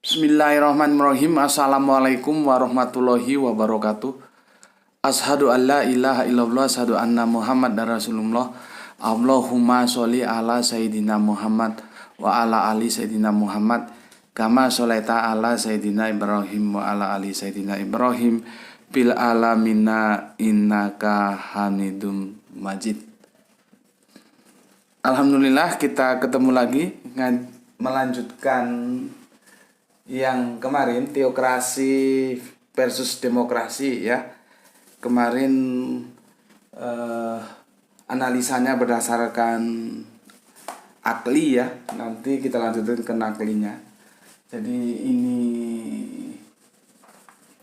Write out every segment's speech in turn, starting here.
Bismillahirrahmanirrahim. Assalamualaikum warahmatullahi wabarakatuh. Ashadu an la ilaha illallah, ashadu anna Muhammad dan Rasulullah. Allahumma sholli ala Sayyidina Muhammad wa ala ali Sayyidina Muhammad kama sholaita ala Sayyidina Ibrahim wa ala ali Sayyidina Ibrahim bil alamina innaka hamidum majid. Alhamdulillah, kita ketemu lagi melanjutkan yang kemarin, teokrasi versus demokrasi ya. Kemarin analisanya berdasarkan akli ya. Nanti kita lanjutin ke naklinya. Jadi ini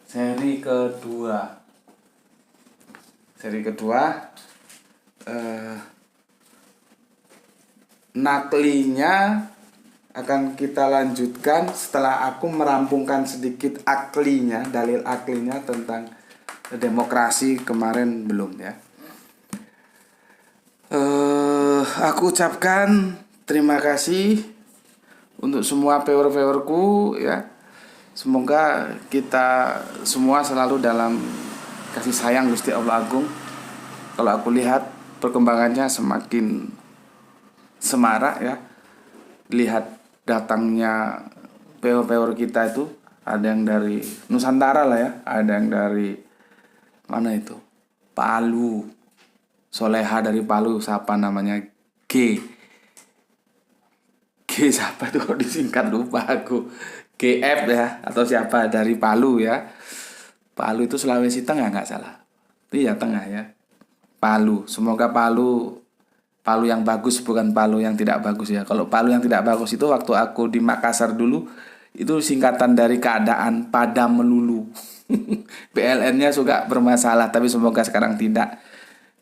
seri kedua. Naklinya akan kita lanjutkan setelah aku merampungkan sedikit aklinya, dalil aklinya tentang demokrasi kemarin belum ya. Aku ucapkan terima kasih untuk semua viewer-viewerku ya. Semoga kita semua selalu dalam kasih sayang Gusti Allah Agung. Kalau aku lihat perkembangannya semakin semarak ya. Lihat datangnya viewer kita itu, ada yang dari Nusantara lah ya, ada yang dari mana itu, Palu, Soleha dari Palu, siapa namanya, G siapa tuh, kok disingkat lupa aku, GF ya, atau siapa dari Palu ya. Palu itu Sulawesi Tengah nggak salah, iya Tengah ya, Palu. Semoga Palu yang bagus, bukan Palu yang tidak bagus ya. Kalau Palu yang tidak bagus itu waktu aku di Makassar dulu, itu singkatan dari keadaan padam melulu. PLN-nya juga bermasalah, tapi semoga sekarang tidak.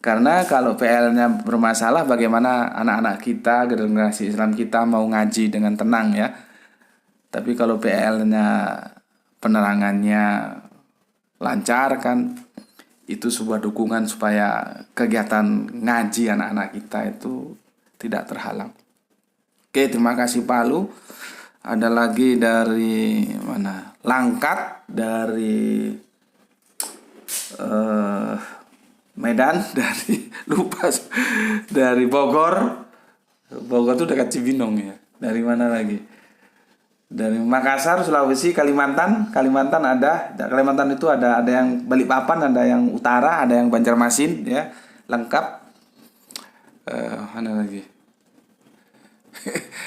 Karena kalau PLN-nya bermasalah, bagaimana anak-anak kita, generasi Islam kita mau ngaji dengan tenang ya. Tapi kalau PLN-nya penerangannya lancar kan, itu sebuah dukungan supaya kegiatan ngaji anak-anak kita itu tidak terhalang. Oke, terima kasih Palu. Ada lagi dari mana? Langkat, dari Medan, dari lupa, dari Bogor. Bogor itu dekat Cibinong ya. Dari mana lagi? Dari Makassar, Sulawesi, Kalimantan ada. Kalimantan itu ada yang Balikpapan, ada yang utara, ada yang Banjarmasin ya, lengkap. Mana lagi?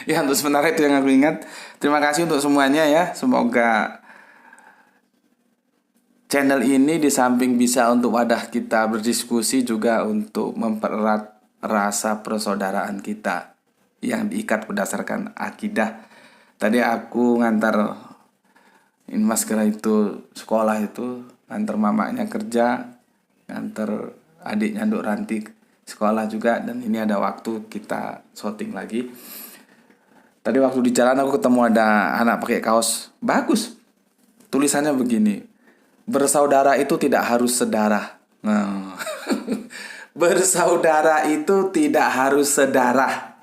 Ya, untuk sementara itu yang aku ingat. Terima kasih untuk semuanya ya. Semoga channel ini di samping bisa untuk wadah kita berdiskusi, juga untuk mempererat rasa persaudaraan kita yang diikat berdasarkan akidah. Tadi aku ngantar Mas Kera itu sekolah itu, ngantar mamanya kerja, ngantar adiknya Nduk Ranti sekolah juga, dan ini ada waktu kita shooting lagi. Tadi waktu di jalan aku ketemu ada anak pakai kaos bagus. Tulisannya begini, bersaudara itu tidak harus sedarah. Nah, bersaudara itu tidak harus sedarah.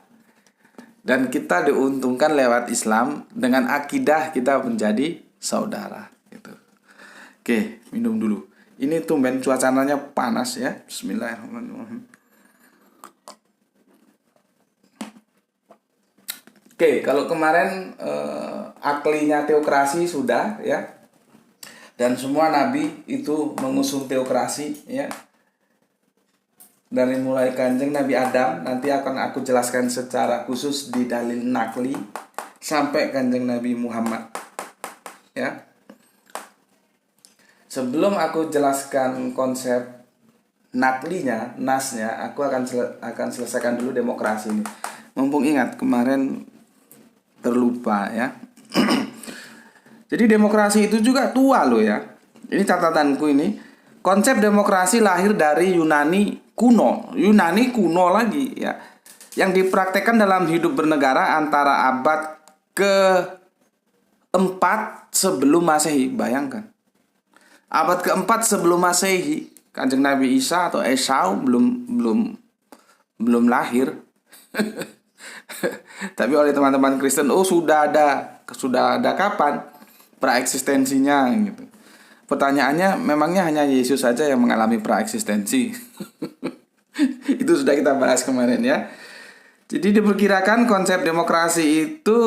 Dan kita diuntungkan lewat Islam, dengan akidah kita menjadi saudara gitu. Oke, minum dulu. Ini tumben cuacanya panas ya. Bismillahirrahmanirrahim. Oke, kalau kemarin aklinya teokrasi sudah ya. Dan semua nabi itu mengusung teokrasi ya. Dari mulai Kanjeng Nabi Adam, nanti akan aku jelaskan secara khusus di dalil nakli, sampai Kanjeng Nabi Muhammad ya. Sebelum aku jelaskan konsep naklinya, nasnya, aku akan selesaikan dulu demokrasi ini. Mumpung ingat kemarin terlupa ya. Jadi demokrasi itu juga tua loh ya. Ini catatanku ini. Konsep demokrasi lahir dari Yunani kuno lagi ya, yang dipraktekkan dalam hidup bernegara antara abad ke-4 sebelum Masehi. Bayangkan, abad ke-4 sebelum Masehi, Kanjeng Nabi Isa atau Esau belum lahir. Tapi oleh teman-teman Kristen, sudah ada kapan? praeksistensinya gitu. Pertanyaannya, memangnya hanya Yesus saja yang mengalami praeksistensi? Itu sudah kita bahas kemarin ya. Jadi diperkirakan konsep demokrasi itu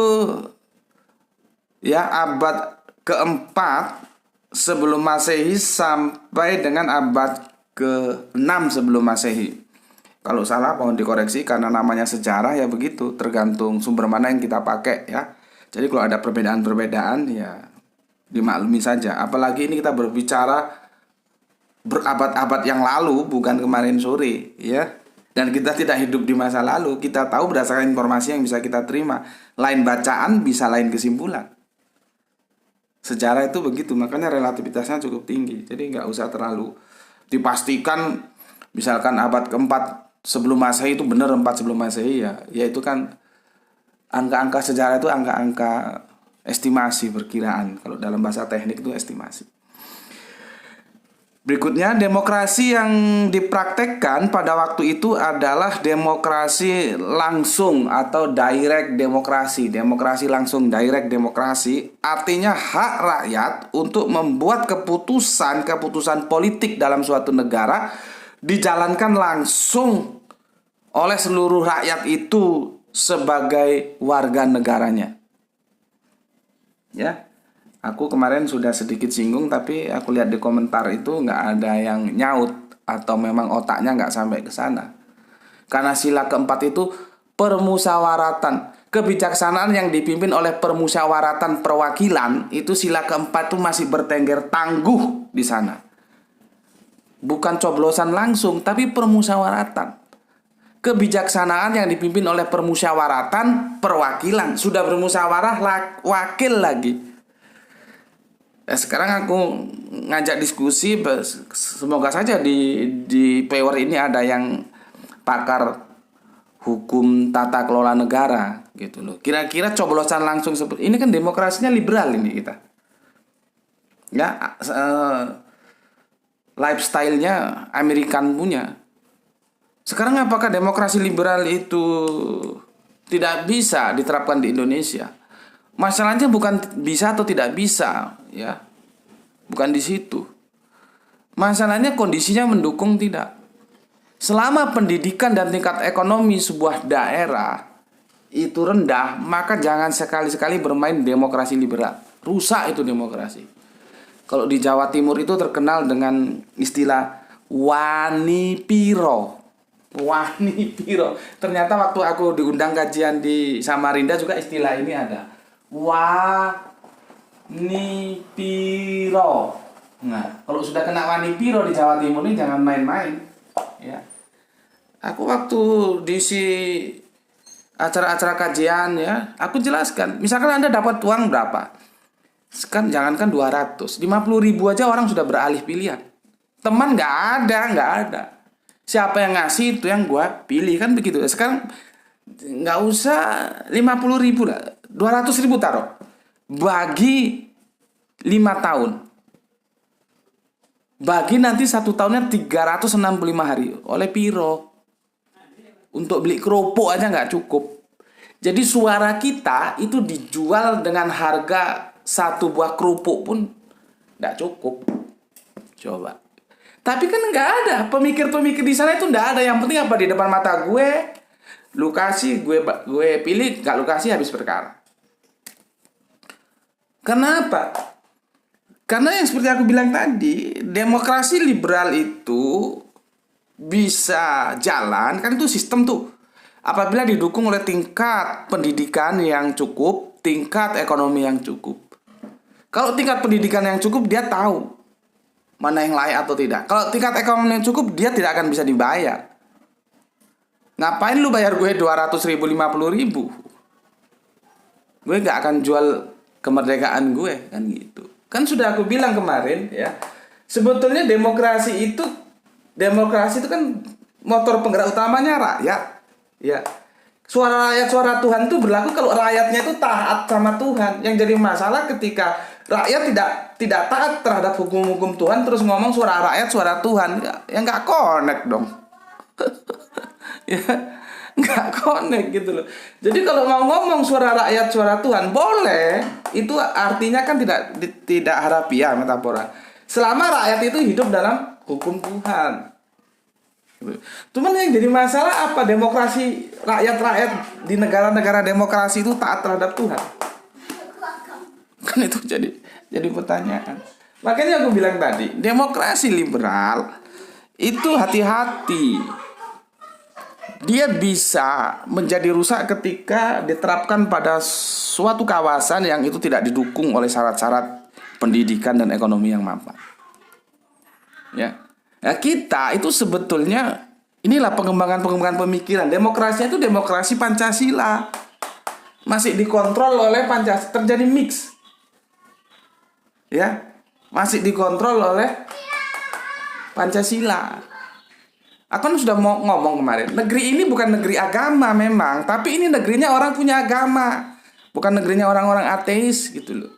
ya abad keempat sebelum Masehi sampai dengan abad ke-6 sebelum Masehi. Kalau salah mohon dikoreksi karena namanya sejarah ya begitu, tergantung sumber mana yang kita pakai ya. Jadi kalau ada perbedaan-perbedaan ya dimaklumi saja. Apalagi ini kita berbicara berabad-abad yang lalu, bukan kemarin sore ya. Dan kita tidak hidup di masa lalu. Kita tahu berdasarkan informasi yang bisa kita terima. Lain bacaan bisa lain kesimpulan. Sejarah itu begitu, makanya relativitasnya cukup tinggi. Jadi nggak usah terlalu dipastikan misalkan abad keempat sebelum Masehi itu benar 4 sebelum Masehi ya. Ya itu kan angka-angka sejarah itu angka-angka estimasi, perkiraan. Kalau dalam bahasa teknik itu estimasi. Berikutnya, demokrasi yang dipraktekkan pada waktu itu adalah demokrasi langsung atau direct demokrasi. Demokrasi langsung, direct demokrasi artinya hak rakyat untuk membuat keputusan politik dalam suatu negara dijalankan langsung oleh seluruh rakyat itu sebagai warga negaranya. Ya, aku kemarin sudah sedikit singgung, tapi aku lihat di komentar itu nggak ada yang nyaut atau memang otaknya nggak sampai ke sana. Karena sila keempat itu permusyawaratan, kebijaksanaan yang dipimpin oleh permusyawaratan perwakilan, itu sila keempat itu masih bertengger tangguh di sana. Bukan coblosan langsung, tapi permusyawaratan. Kebijaksanaan yang dipimpin oleh permusyawaratan perwakilan. Sudah bermusyawarah wakil lagi. Sekarang aku ngajak diskusi, semoga saja di Power ini ada yang pakar hukum tata kelola negara gitu loh. Kira-kira coblosan langsung seperti ini kan demokrasinya liberal ini kita. Ya, lifestyle-nya Amerikan punya. Sekarang apakah demokrasi liberal itu tidak bisa diterapkan di Indonesia? Masalahnya bukan bisa atau tidak bisa, ya. Bukan di situ. Masalahnya kondisinya mendukung tidak. Selama pendidikan dan tingkat ekonomi sebuah daerah itu rendah, maka jangan sekali-sekali bermain demokrasi liberal. Rusak itu demokrasi. Kalau di Jawa Timur itu terkenal dengan istilah wani piro. Wani piro. Ternyata waktu aku diundang kajian di Samarinda juga istilah ini ada. Wani piro. Nah, kalau sudah kena wani piro di Jawa Timur ini jangan main-main. Ya. Aku waktu diisi acara-acara kajian ya, aku jelaskan. Misalkan Anda dapat uang berapa? Sekarang jangankan 200, 50.000 aja orang sudah beralih pilihan. Teman nggak ada. Siapa yang ngasih itu yang gua pilih, kan begitu. Sekarang nggak usah 50.000 lah, 200.000 taruh. Bagi 5 tahun. Bagi nanti 1 tahunnya 365 hari. Oleh piro? Untuk beli kerupuk aja nggak cukup. Jadi suara kita itu dijual dengan harga 1 buah kerupuk pun nggak cukup. Coba. Tapi kan nggak ada, pemikir-pemikir di sana itu nggak ada. Yang penting apa di depan mata gue, lu kasih, gue pilih, nggak lu kasih habis perkara. Kenapa? Karena yang seperti aku bilang tadi, demokrasi liberal itu bisa jalan, kan itu sistem tuh. Apabila didukung oleh tingkat pendidikan yang cukup, tingkat ekonomi yang cukup. Kalau tingkat pendidikan yang cukup, dia tahu mana yang layak atau tidak. Kalau tingkat ekonomi yang cukup, dia tidak akan bisa dibayar. Ngapain lu bayar gue 200.000, 50.000? Gue gak akan jual kemerdekaan gue, kan gitu. Kan sudah aku bilang kemarin ya, sebetulnya demokrasi itu kan motor penggerak utamanya rakyat. Ya. Suara rakyat, suara Tuhan itu berlaku kalau rakyatnya itu taat sama Tuhan. Yang jadi masalah ketika rakyat tidak taat terhadap hukum-hukum Tuhan, terus ngomong suara rakyat, suara Tuhan, ya nggak connect dong. Ya, nggak connect gitu loh. Jadi kalau mau ngomong suara rakyat suara Tuhan boleh, itu artinya kan tidak harafiah metafora. Selama rakyat itu hidup dalam hukum Tuhan. Cuman yang jadi masalah apa? Demokrasi rakyat di negara-negara demokrasi itu taat terhadap Tuhan. Kan itu jadi pertanyaan. Makanya aku bilang tadi, demokrasi liberal itu hati-hati. Dia bisa menjadi rusak ketika diterapkan pada suatu kawasan yang itu tidak didukung oleh syarat-syarat pendidikan dan ekonomi yang mapan. Ya. Nah, kita itu sebetulnya inilah pengembangan pemikiran. Demokrasinya itu demokrasi Pancasila. Masih dikontrol oleh Pancasila, terjadi mix. Ya. Masih dikontrol oleh Pancasila. Aku kan sudah mau ngomong kemarin, negeri ini bukan negeri agama memang, tapi ini negerinya orang punya agama, bukan negerinya orang-orang ateis gitu loh.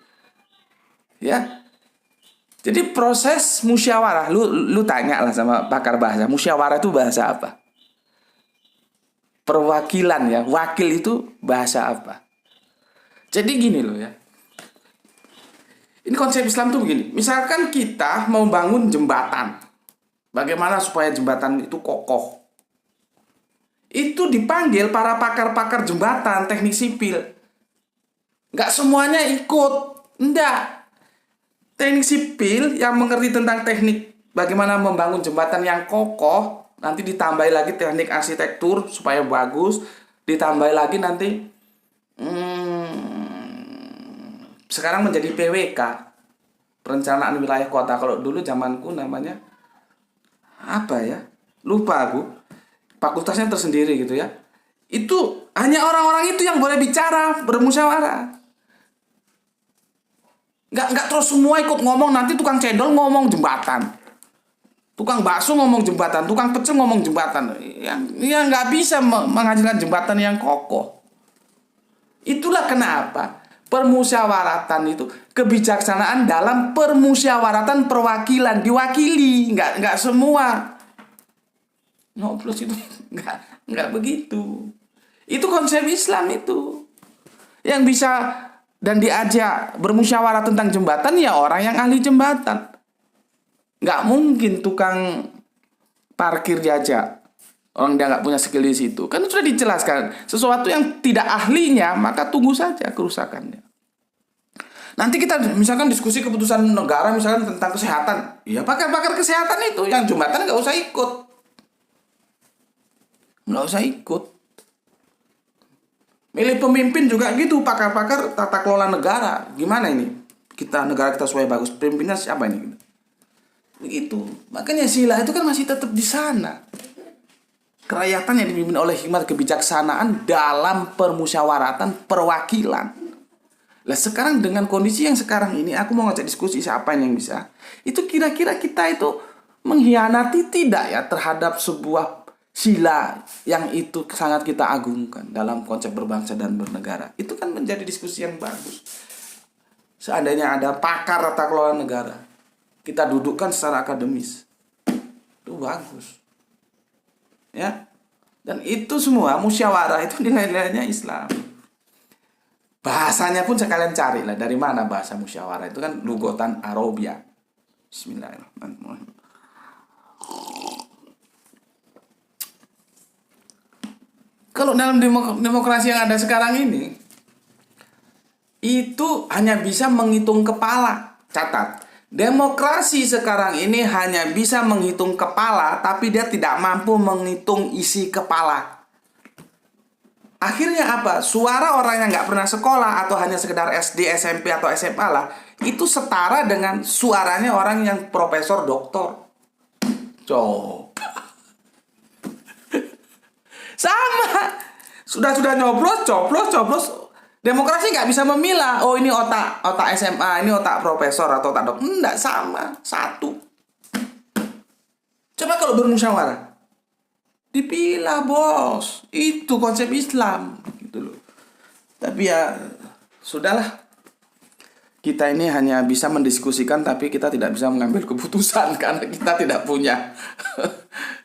Ya. Jadi proses musyawarah, lu tanya lah sama pakar bahasa, musyawarah itu bahasa apa? Perwakilan ya, wakil itu bahasa apa? Jadi gini loh ya. Ini konsep Islam tuh begini. Misalkan kita mau bangun jembatan. Bagaimana supaya jembatan itu kokoh? Itu dipanggil para pakar-pakar jembatan, teknik sipil. Nggak semuanya ikut. Enggak. Teknik sipil yang mengerti tentang teknik bagaimana membangun jembatan yang kokoh. Nanti ditambahi lagi teknik arsitektur supaya bagus. Ditambahi lagi nanti sekarang menjadi PWK, perencanaan wilayah kota. Kalau dulu zamanku namanya apa ya? Lupa aku. Fakultasnya tersendiri gitu ya. Itu hanya orang-orang itu yang boleh bicara, bermusyawarah. Nggak terus semua ikut ngomong. Nanti tukang cendol ngomong jembatan, tukang bakso ngomong jembatan, tukang pecel ngomong jembatan. Yang nggak bisa menghasilkan jembatan yang kokoh. Itulah kenapa permusyawaratan itu kebijaksanaan dalam permusyawaratan perwakilan, diwakili, nggak semua. Nyoblos itu nggak begitu. Itu konsep Islam itu. Yang bisa dan diajak bermusyawarah tentang jembatan ya orang yang ahli jembatan. Nggak mungkin tukang parkir jajak, orang dia nggak punya skill di situ. Kan sudah dijelaskan, sesuatu yang tidak ahlinya maka tunggu saja kerusakannya. Nanti kita misalkan diskusi keputusan negara misalkan tentang kesehatan, ya pakar-pakar kesehatan itu yang jembatan nggak usah ikut. Milih pemimpin juga gitu, pakar-pakar tata kelola negara. Gimana ini? Negara kita supaya bagus, pemimpinnya siapa ini? Begitu. Makanya sila itu kan masih tetap di sana. Kerakyatan yang dipimpin oleh hikmat kebijaksanaan dalam permusyawaratan perwakilan. Lah sekarang dengan kondisi yang sekarang ini, aku mau ngajak diskusi siapa yang bisa. Itu kira-kira kita itu mengkhianati tidak ya terhadap sebuah sila yang itu sangat kita agungkan dalam konsep berbangsa dan bernegara. Itu kan menjadi diskusi yang bagus. Seandainya ada pakar tata kelola negara, kita dudukkan secara akademis. Itu bagus. Ya. Dan itu semua musyawarah itu nilai-nilainya Islam. Bahasanya pun sekalian carilah dari mana bahasa musyawarah itu kan lugotan Arabia. Bismillahirrahmanirrahim. Kalau dalam demokrasi yang ada sekarang ini, itu hanya bisa menghitung kepala. Catat, demokrasi sekarang ini hanya bisa menghitung kepala, tapi dia tidak mampu menghitung isi kepala. Akhirnya apa? Suara orang yang nggak pernah sekolah atau hanya sekedar SD, SMP, atau SMA lah, itu setara dengan suaranya orang yang profesor, doktor. Coba. Sama. Sudah coblos. Demokrasi nggak bisa memilah. Oh ini otak SMA, ini otak profesor atau otak dokter. Enggak, sama. Satu. Coba kalau bermusyawarah. Dipilah bos. Itu konsep Islam. Gitu loh. Tapi ya sudahlah. Kita ini hanya bisa mendiskusikan tapi kita tidak bisa mengambil keputusan karena kita tidak punya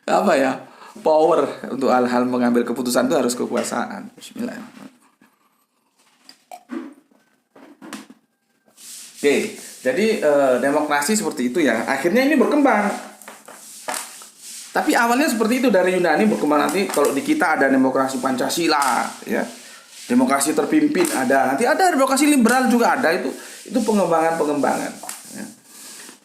apa ya, power untuk hal-hal mengambil keputusan itu harus kekuasaan. Bismillahirrahmanirrahim. Oke, jadi demokrasi seperti itu ya. Akhirnya ini berkembang. Tapi awalnya seperti itu dari Yunani, berkembang nanti kalau di kita ada demokrasi Pancasila, ya. Demokrasi terpimpin ada, nanti ada demokrasi liberal juga ada, itu pengembangan. Ya.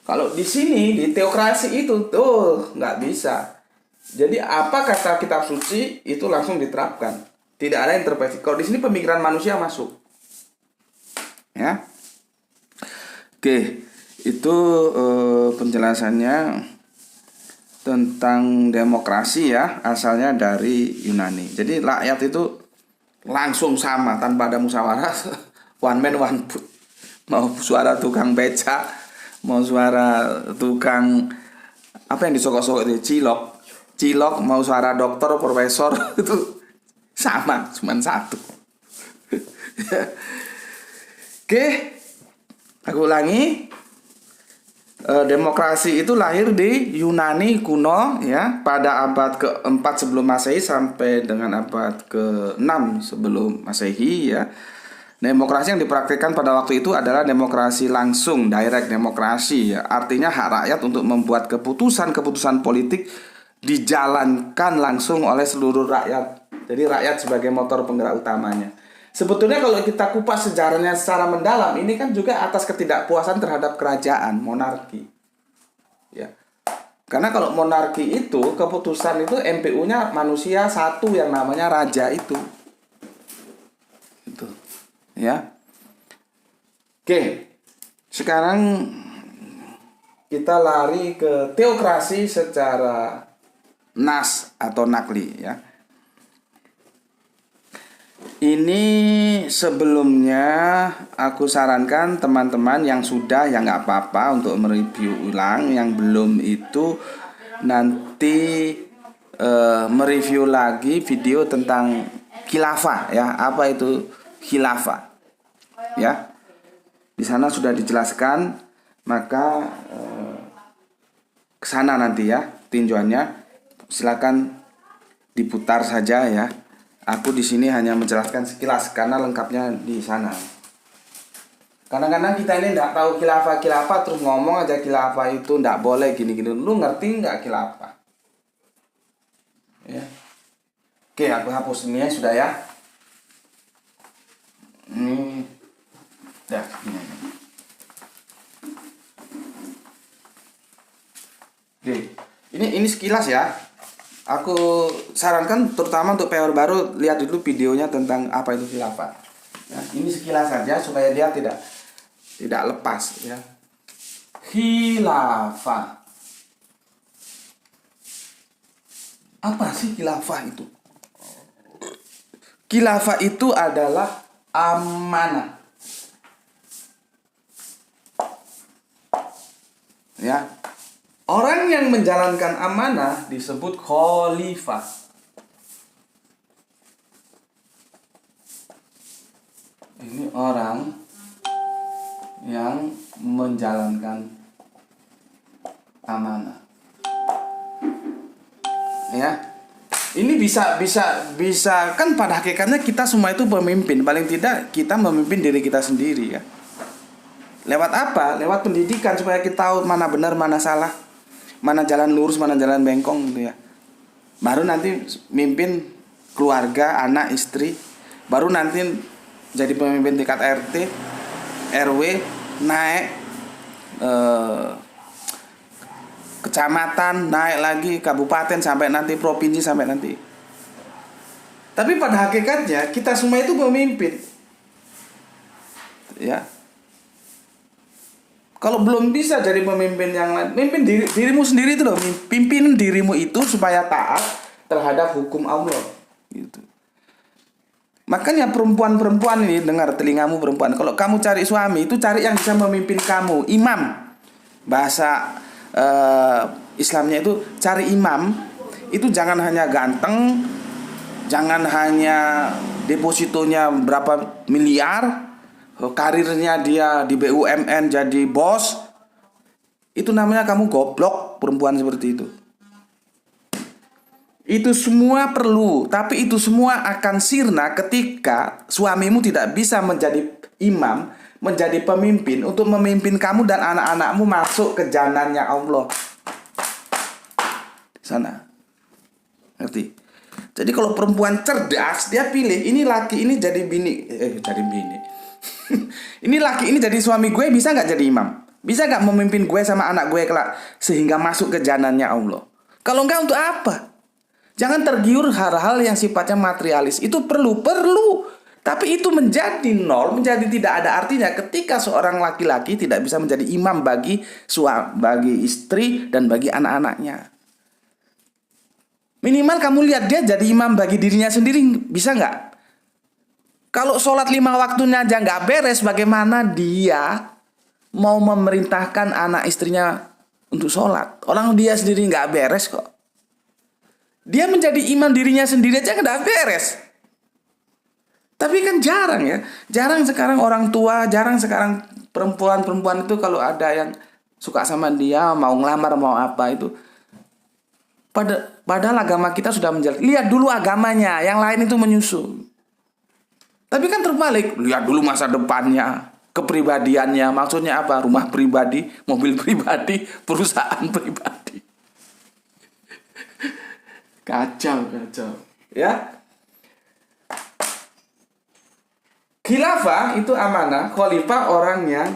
Kalau di sini di teokrasi itu tuh nggak bisa. Jadi apa kata kitab suci itu langsung diterapkan, tidak ada intervensi. Kalau di sini pemikiran manusia masuk, ya. Oke, itu penjelasannya tentang demokrasi ya, asalnya dari Yunani. Jadi rakyat itu langsung sama tanpa ada musyawarah, one man one vote. Mau suara tukang beca, mau suara tukang apa yang disokok-sokok itu, cilok, mau suara dokter, profesor itu sama, cuma satu. Oke, aku ulangi. Demokrasi itu lahir di Yunani kuno ya, pada abad ke-4 sebelum Masehi sampai dengan abad ke-6 sebelum Masehi ya. Demokrasi yang dipraktikkan pada waktu itu adalah demokrasi langsung, direct demokrasi ya. Artinya hak rakyat untuk membuat keputusan politik dijalankan langsung oleh seluruh rakyat. Jadi rakyat sebagai motor penggerak utamanya. Sebetulnya kalau kita kupas sejarahnya secara mendalam, ini kan juga atas ketidakpuasan terhadap kerajaan, monarki. Ya. Karena kalau monarki itu, keputusan itu MPU-nya manusia satu yang namanya raja itu. Itu. Ya. Oke. Sekarang kita lari ke teokrasi secara nas atau nakli ya. Ini sebelumnya aku sarankan teman-teman yang sudah ya nggak apa-apa untuk mereview ulang, yang belum itu nanti mereview lagi video tentang khilafah ya, apa itu khilafah ya. Di sana sudah dijelaskan, maka kesana nanti ya tinjauannya, silakan diputar saja ya. Aku di sini hanya menjelaskan sekilas karena lengkapnya di sana. Kadang-kadang kita ini nggak tahu khilafah terus ngomong aja khilafah itu nggak boleh gini-gini. Lu ngerti nggak khilafah? Ya. Oke, aku hapus ini ya, sudah ya. Ini, ya. Oke, ini sekilas ya. Aku sarankan terutama untuk PR baru, lihat dulu videonya tentang apa itu khilafah. Ya, ini sekilas saja supaya dia tidak lepas ya. Khilafah. Apa sih khilafah itu? Khilafah itu adalah amanah. Ya. Orang yang menjalankan amanah disebut khalifah. Ini orang yang menjalankan amanah. Ya. Ini bisa kan pada hakikatnya kita semua itu pemimpin, paling tidak kita memimpin diri kita sendiri ya. Lewat apa? Lewat pendidikan supaya kita tahu mana benar, mana salah. Mana jalan lurus, mana jalan bengkong gitu ya. Baru nanti mimpin keluarga, anak, istri. Baru nanti jadi pemimpin tingkat RT, RW, naik kecamatan, naik lagi kabupaten, sampai nanti provinsi, sampai nanti. Tapi pada hakikatnya kita semua itu pemimpin. Ya. Kalau belum bisa jadi pemimpin yang lain, pimpin dirimu sendiri itu loh. Pimpin dirimu itu supaya taat terhadap hukum Allah. Gitu. Makanya perempuan ini, dengar telingamu perempuan. Kalau kamu cari suami, itu cari yang bisa memimpin kamu. Imam. Bahasa Islamnya itu cari imam. Itu jangan hanya ganteng, jangan hanya depositonya berapa miliar, karirnya dia di BUMN jadi bos. Itu namanya kamu goblok, perempuan seperti itu. Itu semua perlu, tapi itu semua akan sirna ketika suamimu tidak bisa menjadi imam, menjadi pemimpin untuk memimpin kamu dan anak-anakmu masuk ke janannya Allah. Sana. Ngerti? Jadi kalau perempuan cerdas, dia pilih ini laki ini jadi bini, jadi bini. Ini laki ini jadi suami gue, bisa nggak jadi imam? Bisa nggak memimpin gue sama anak gue kelak sehingga masuk ke janannya Allah? Kalau enggak, untuk apa? Jangan tergiur hal-hal yang sifatnya materialis. Itu perlu. Tapi itu menjadi nol, menjadi tidak ada artinya ketika seorang laki-laki tidak bisa menjadi imam bagi bagi istri dan bagi anak-anaknya. Minimal kamu lihat dia jadi imam bagi dirinya sendiri, bisa nggak? Kalau sholat 5 waktunya aja nggak beres, bagaimana dia mau memerintahkan anak istrinya untuk sholat? Orang dia sendiri nggak beres kok. Dia menjadi imam dirinya sendiri aja nggak beres. Tapi kan jarang ya. Jarang sekarang orang tua, jarang sekarang perempuan-perempuan itu kalau ada yang suka sama dia, mau ngelamar, mau apa itu. Padahal agama kita sudah menjelaskan. Lihat dulu agamanya, yang lain itu menyusul. Tapi kan terbalik. Lihat dulu masa depannya, kepribadiannya. Maksudnya apa? Rumah pribadi, mobil pribadi, perusahaan pribadi. Kacau. Ya. Khilafah itu amanah, khalifah orang yang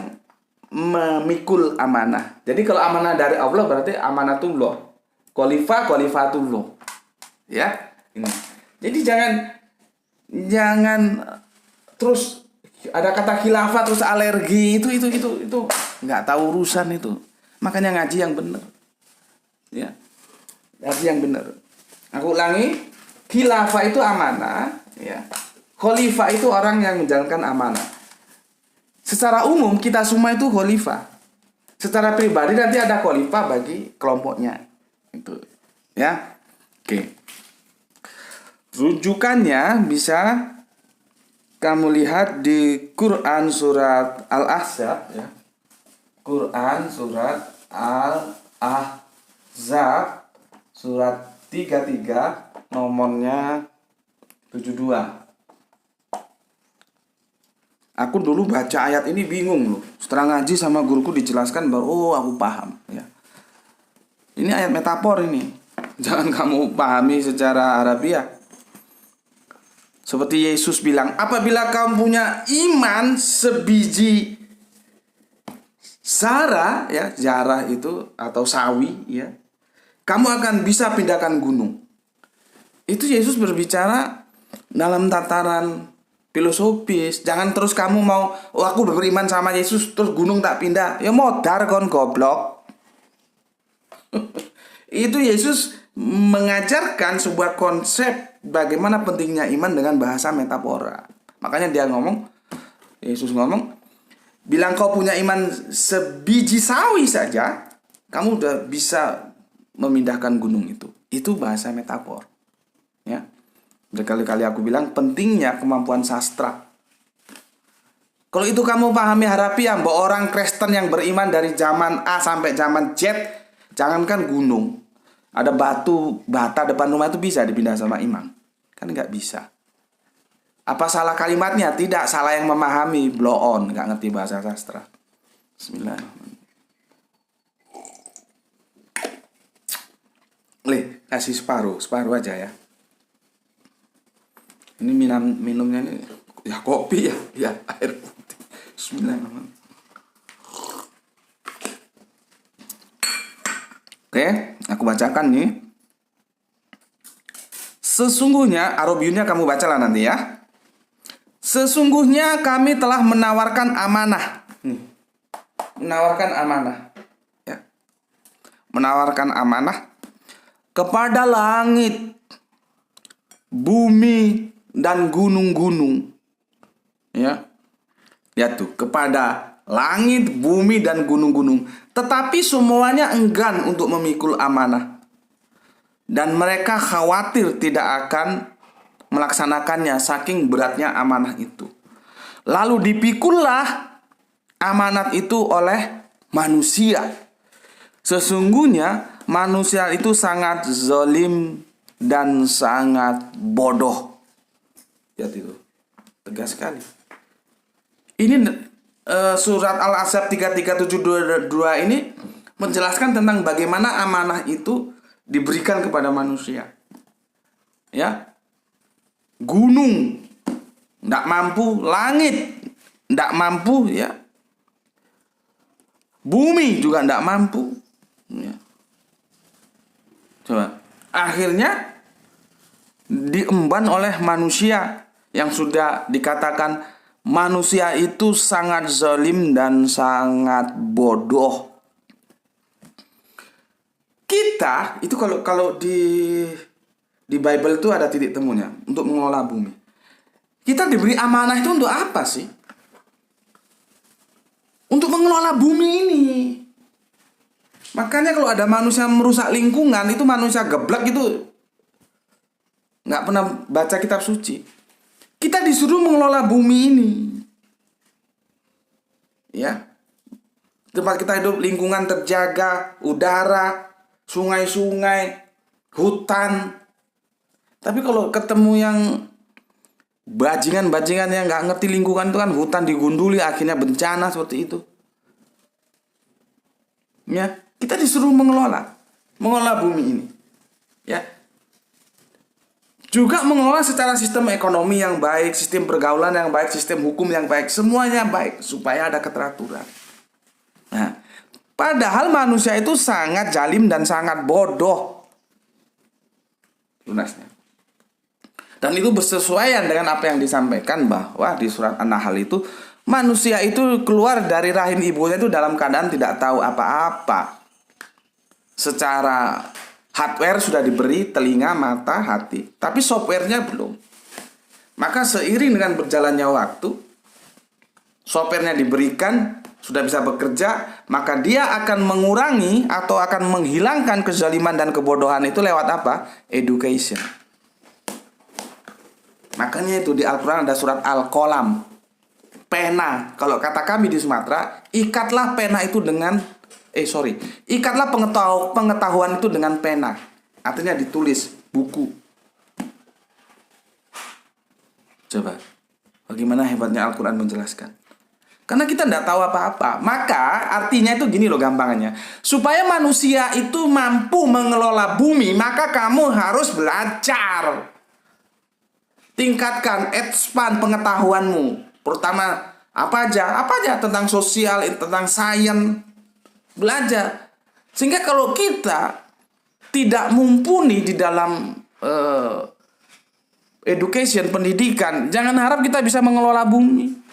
memikul amanah. Jadi kalau amanah dari Allah berarti amanatullah. Khalifatullah. Ya, ini. Jadi jangan terus ada kata khilafah terus alergi, itu nggak tahu urusan itu. Makanya ngaji yang benar. Ya. Ngaji yang benar. Aku ulangi, khilafah itu amanah, ya. Khalifah itu orang yang menjalankan amanah. Secara umum kita semua itu khalifah. Secara pribadi nanti ada khalifah bagi kelompoknya. Itu, ya. Oke. Rujukannya bisa kamu lihat di Quran surat Al-Ahzab, ya. Quran surat Al-Ahzab surat 33 nomornya 72. Aku dulu baca ayat ini bingung loh. Setelah ngaji sama guruku dijelaskan baru aku paham, ya. Ini ayat metafor ini. Jangan kamu pahami secara Arabiah. Seperti Yesus bilang, apabila kamu punya iman sebiji zarah, ya, zarah itu atau sawi, ya, kamu akan bisa pindahkan gunung. Itu Yesus berbicara dalam tataran filosofis. Jangan terus kamu mau, aku beriman sama Yesus terus gunung tak pindah. Ya modar kon goblok. Itu Yesus mengajarkan sebuah konsep bagaimana pentingnya iman dengan bahasa metafora. Makanya Yesus ngomong, bilang kau punya iman sebiji sawi saja, kamu udah bisa memindahkan gunung itu. Itu bahasa metafor. Ya. Berkali-kali aku bilang pentingnya kemampuan sastra. Kalau itu kamu pahami harafiah, bahwa orang Kristen yang beriman dari zaman A sampai zaman Z, jangankan gunung, ada bata depan rumah itu bisa dipindah sama imam. Kan nggak bisa. Apa salah kalimatnya? Tidak, salah yang memahami, blow on, nggak ngerti bahasa sastra. Bismillahirrahmanirrahim. Kasih separuh aja ya. Ini minumnya ini ya kopi ya air putih. Bismillahirrahmanirrahim. Oke, aku bacakan nih. Sesungguhnya, Arabiyunnya kamu bacalah nanti ya. Sesungguhnya kami telah menawarkan amanah. Menawarkan amanah. Ya. Menawarkan amanah kepada langit, bumi, dan gunung-gunung. Ya. Lihat tuh, kepada langit, bumi, dan gunung-gunung. Tetapi semuanya enggan untuk memikul amanah. Dan mereka khawatir tidak akan melaksanakannya saking beratnya amanah itu. Lalu dipikullah amanat itu oleh manusia. Sesungguhnya manusia itu sangat zalim dan sangat bodoh. Lihat itu, tegas sekali. Ini surat Al-Ahzab 3372 ini menjelaskan tentang bagaimana amanah itu diberikan kepada manusia. Ya, gunung tidak mampu, langit tidak mampu, ya, bumi juga tidak mampu. Ya. Coba, akhirnya diemban oleh manusia yang sudah dikatakan manusia itu sangat zalim dan sangat bodoh. Kita itu kalau di Bible itu ada titik temunya untuk mengelola bumi. Kita diberi amanah itu untuk apa sih? Untuk mengelola bumi ini. Makanya kalau ada manusia merusak lingkungan, itu manusia geblek, itu nggak pernah baca kitab suci. Kita disuruh mengelola bumi ini. Ya. Tempat kita hidup, lingkungan terjaga, udara, sungai-sungai, hutan. Tapi kalau ketemu yang bajingan-bajingan yang nggak ngerti lingkungan, itu kan hutan digunduli, akhirnya bencana seperti itu. Ya, kita disuruh mengelola bumi ini. Ya. Juga mengelola secara sistem ekonomi yang baik, sistem pergaulan yang baik, sistem hukum yang baik, semuanya baik supaya ada keteraturan. Nah, padahal manusia itu sangat zalim dan sangat bodoh. Lunasnya. Dan itu bersesuaian dengan apa yang disampaikan bahwa di surat An-Nahl itu manusia itu keluar dari rahim ibunya itu dalam keadaan tidak tahu apa-apa. Secara hardware sudah diberi telinga, mata, hati, tapi softwarenya belum. Maka seiring dengan berjalannya waktu, softwarenya diberikan, sudah bisa bekerja, maka dia akan mengurangi atau akan menghilangkan kezaliman dan kebodohan itu lewat apa? Education. Makanya itu di Al-Quran ada surat Al-Qalam, pena. Kalau kata kami di Sumatera, ikatlah pena itu dengan ikatlah pengetahuan itu dengan pena. Artinya ditulis buku. Coba, bagaimana hebatnya Al-Quran menjelaskan. Karena kita tidak tahu apa-apa. Maka artinya itu gini loh gampangannya. Supaya manusia itu mampu mengelola bumi, maka kamu harus belajar. Tingkatkan, expand pengetahuanmu. Pertama, apa aja tentang sosial, tentang sains. Belajar. Sehingga kalau kita tidak mumpuni di dalam education, pendidikan, jangan harap kita bisa mengelola bumi.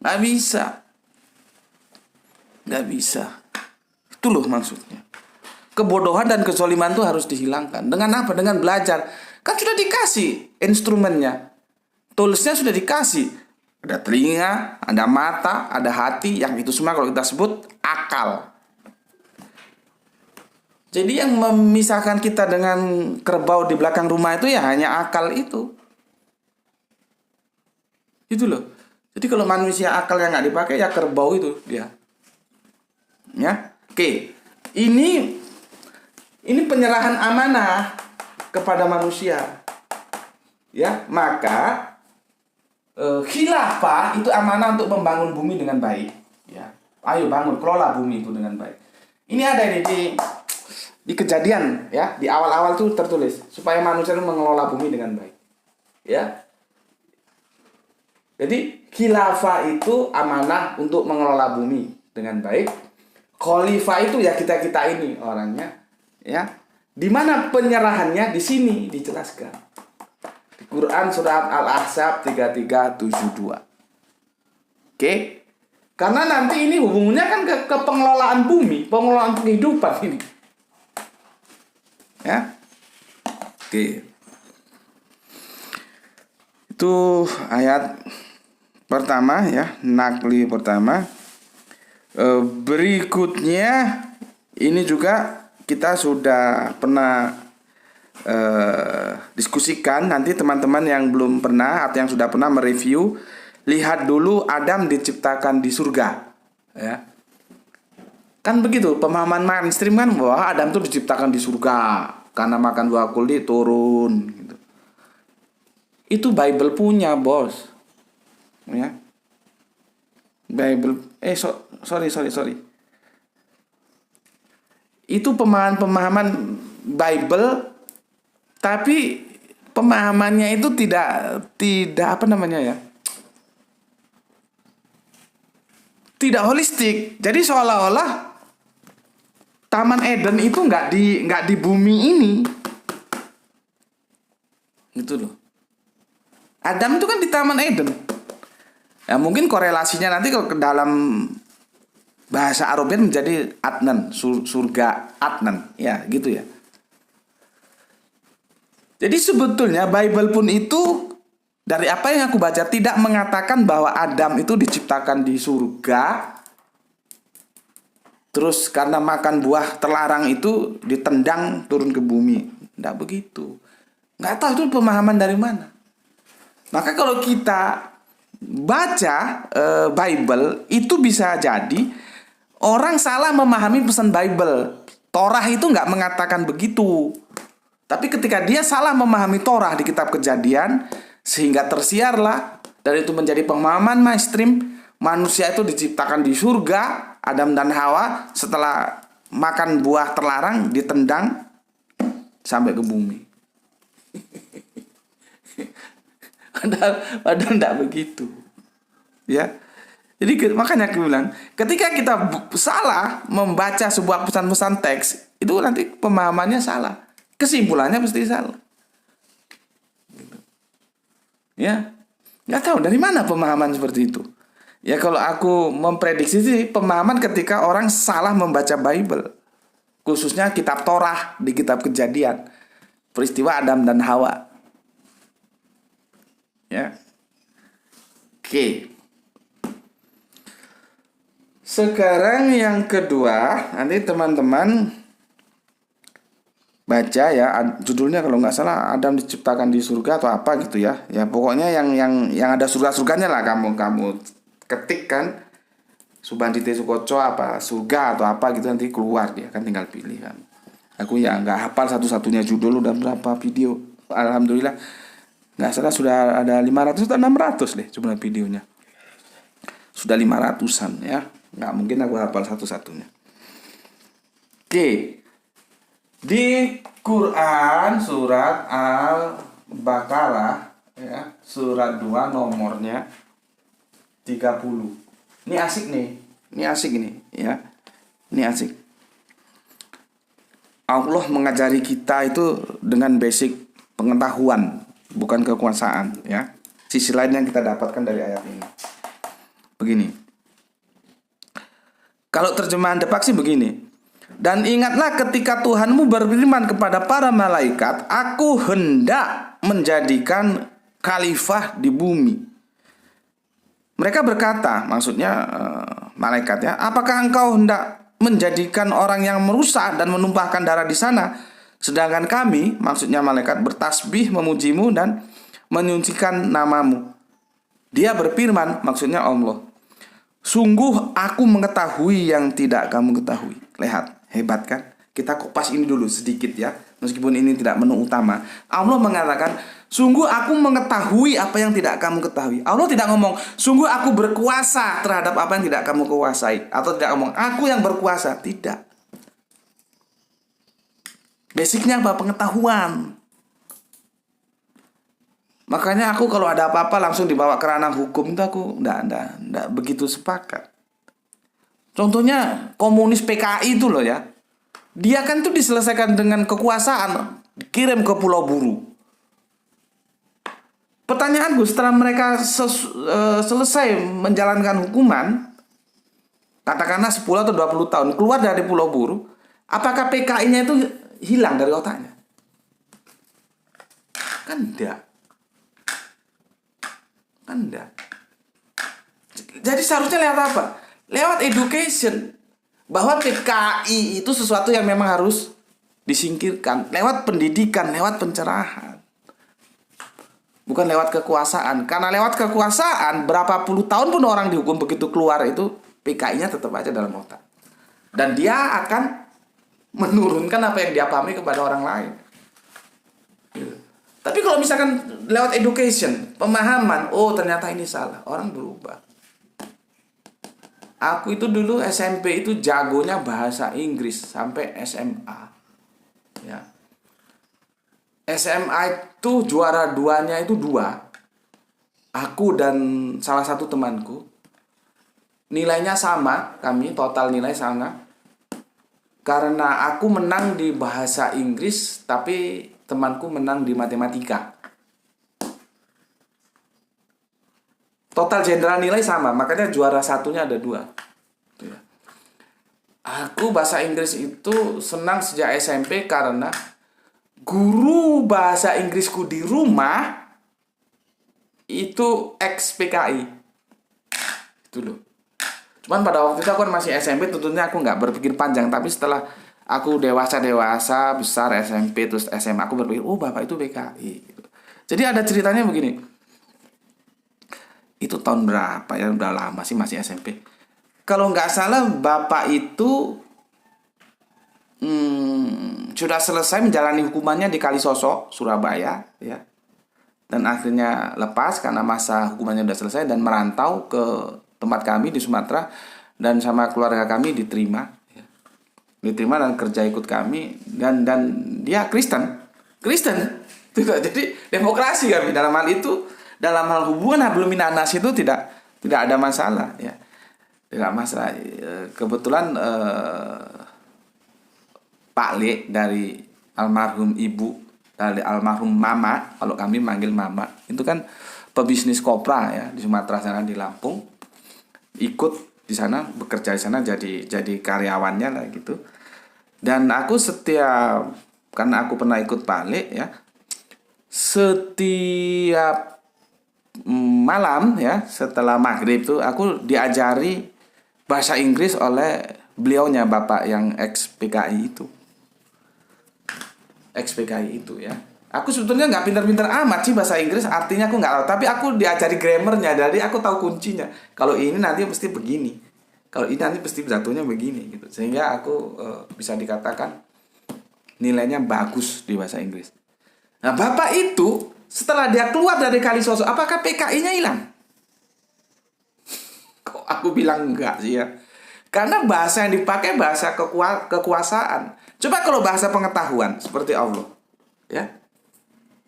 Nggak bisa. Nggak bisa. Itu loh maksudnya. Kebodohan dan kezaliman itu harus dihilangkan. Dengan apa? Dengan belajar. Kan sudah dikasih instrumennya. Toolsnya sudah dikasih. Ada telinga, ada mata, ada hati. Yang itu semua kalau kita sebut akal. Jadi yang memisahkan kita dengan kerbau di belakang rumah itu ya hanya akal itu. Itu loh. Jadi kalau manusia akal yang nggak dipakai ya kerbau itu dia. Ya, oke. Ini penyerahan amanah kepada manusia. Ya, maka khilafah itu amanah untuk membangun bumi dengan baik. Ya, ayo bangun, kelola bumi itu dengan baik. Ini ada ini di Kejadian, ya, di awal-awal tuh tertulis supaya manusia itu mengelola bumi dengan baik. Ya. Jadi khilafah itu amanah untuk mengelola bumi dengan baik. Khalifah itu ya kita-kita ini orangnya, ya. Di mana penyerahannya? Di sini dijelaskan. Di Quran surat Al-Ahzab 3372. Oke? Karena nanti ini hubungannya kan ke pengelolaan bumi, pengelolaan kehidupan ini. Ya. Oke. Itu ayat pertama ya, Nahli pertama. Berikutnya ini juga kita sudah pernah diskusikan. Nanti teman-teman yang belum pernah atau yang sudah pernah mereview, lihat dulu Adam diciptakan di surga, ya. Kan begitu pemahaman mainstream kan bahwa Adam itu diciptakan di surga. karena makan buah kuldi turun gitu. Itu Bible punya, bos. Ya. Bible sorry. Itu pemahaman Bible, tapi pemahamannya itu tidak apa namanya ya? Tidak holistik. Jadi seolah-olah Taman Eden itu nggak di bumi ini. Gitu loh. Adam itu kan di Taman Eden. Ya mungkin korelasinya nanti kalau ke dalam bahasa Arabian menjadi Adnan, surga Adnan, ya gitu ya. Jadi sebetulnya Bible pun itu dari apa yang aku baca tidak mengatakan bahwa Adam itu diciptakan di surga, terus karena makan buah terlarang itu ditendang turun ke bumi. Tidak begitu. Nggak tahu itu pemahaman dari mana. Maka kalau kita baca Bible itu bisa jadi orang salah memahami pesan Bible. Torah itu nggak mengatakan begitu. Tapi ketika dia salah memahami Torah di kitab Kejadian, sehingga tersiarlah, dan itu menjadi pemahaman mainstream, manusia itu diciptakan di surga, Adam dan Hawa, setelah makan buah terlarang, ditendang sampai ke bumi. Padahal tidak begitu. Ya. Jadi makanya aku bilang, ketika kita salah membaca sebuah pesan-pesan teks, itu nanti pemahamannya salah. Kesimpulannya pasti salah. Gitu. Ya, nggak tahu dari mana pemahaman seperti itu. Ya kalau aku memprediksi sih pemahaman ketika orang salah membaca Bible, khususnya kitab Torah di kitab Kejadian, peristiwa Adam dan Hawa. Ya, oke. Sekarang yang kedua, nanti teman-teman baca ya, judulnya kalau nggak salah Adam diciptakan di surga atau apa gitu ya. Ya pokoknya yang ada surga-surganya lah, kamu ketik kan Subandite Sukoco apa surga atau apa gitu, nanti keluar dia kan, tinggal pilih kan. Aku ya nggak hafal satu-satunya judul udah berapa video. Alhamdulillah nggak salah sudah ada 500 atau 600 deh jumlah videonya. Sudah 500-an ya. Nggak mungkin aku hafal satu-satunya. Oke. Di Quran surat Al-Baqarah ya, surat 2 nomornya 30. Ini asik nih. Ini asik ini ya. Ini asik. Allah mengajari kita itu dengan basic pengetahuan, bukan kekuasaan ya. Sisi lain yang kita dapatkan dari ayat ini. Begini. Kalau terjemahan Depak sih begini. Dan ingatlah ketika Tuhanmu berfirman kepada para malaikat, aku hendak menjadikan khalifah di bumi. Mereka berkata, maksudnya malaikatnya, apakah engkau hendak menjadikan orang yang merusak dan menumpahkan darah di sana? Sedangkan kami, maksudnya malaikat, bertasbih memujimu dan menyucikan namamu. Dia berfirman, maksudnya Allah, sungguh aku mengetahui yang tidak kamu ketahui. Lihat. Hebat kan? Kita kupas ini dulu sedikit ya. Meskipun ini tidak menu utama. Allah mengatakan, sungguh aku mengetahui apa yang tidak kamu ketahui. Allah tidak ngomong, sungguh aku berkuasa terhadap apa yang tidak kamu kuasai. Atau tidak ngomong, aku yang berkuasa. Tidak. Basicnya apa? Pengetahuan. Makanya aku kalau ada apa-apa langsung dibawa ke ranah hukum itu aku enggak begitu sepakat. Contohnya komunis PKI itu loh ya. Dia kan tuh diselesaikan dengan kekuasaan, dikirim ke Pulau Buru. Pertanyaanku, setelah mereka selesai menjalankan hukuman, katakanlah 10 atau 20 tahun, keluar dari Pulau Buru, apakah PKI-nya itu hilang dari otaknya? Kan enggak. Jadi seharusnya lewat apa? Lewat education, bahwa PKI itu sesuatu yang memang harus disingkirkan. Lewat pendidikan, lewat pencerahan, bukan lewat kekuasaan. Karena lewat kekuasaan, berapa puluh tahun pun orang dihukum, begitu keluar itu PKI-nya tetap aja dalam otak. Dan dia akan menurunkan apa yang dia pahami kepada orang lain. Tapi kalau misalkan lewat education, pemahaman, oh ternyata ini salah, orang berubah. Aku itu dulu SMP itu jagonya bahasa Inggris sampai SMA. Ya. SMA itu juara duanya itu 2. Aku dan salah satu temanku. Nilainya sama, kami total nilai sama. Karena aku menang di bahasa Inggris, tapi temanku menang di matematika. Total general nilai sama, makanya juara satunya ada 2. Aku bahasa Inggris itu senang sejak SMP karena guru bahasa Inggrisku di rumah itu ex PKI. Itu loh. Cuman pada waktu itu aku kan masih SMP, tentunya aku nggak berpikir panjang. Tapi setelah aku dewasa besar SMP terus SMA, aku berpikir, oh bapak itu PKI. Jadi ada ceritanya begini. Itu tahun berapa ya, udah lama sih, masih SMP. Kalau nggak salah bapak itu sudah selesai menjalani hukumannya di Kalisosok, Surabaya, ya. Dan akhirnya lepas karena masa hukumannya sudah selesai dan merantau ke tempat kami di Sumatera, dan sama keluarga kami diterima, ya. Diterima dan kerja ikut kami, dan dia Kristen. Jadi demokrasi kami dalam hal itu. Dalam hal hubungan hablum minan nas itu tidak ada masalah, ya. Tidak masalah. Kebetulan Pak Le dari almarhum ibu, dari almarhum mama, kalau kami manggil mama, itu kan pebisnis kopra ya di Sumatera sana, di Lampung. Ikut di sana, bekerja di sana jadi karyawannya lah gitu. Dan aku karena aku pernah ikut Pak Le ya, setiap malam ya setelah maghrib tuh aku diajari bahasa Inggris oleh beliaunya, bapak yang ex PKI itu ya. Aku sebetulnya nggak pintar-pintar amat sih bahasa Inggris, artinya aku nggak tahu, tapi aku diajari grammarnya, jadi aku tahu kuncinya. Kalau ini nanti pasti begini, kalau ini nanti pasti jatuhnya begini gitu, sehingga aku bisa dikatakan nilainya bagus di bahasa Inggris. Nah bapak itu setelah dia keluar dari Kalisosok, apakah PKI-nya hilang? Kok aku bilang enggak sih ya? Karena bahasa yang dipakai bahasa kekuasaan. Coba kalau bahasa pengetahuan seperti Allah, ya.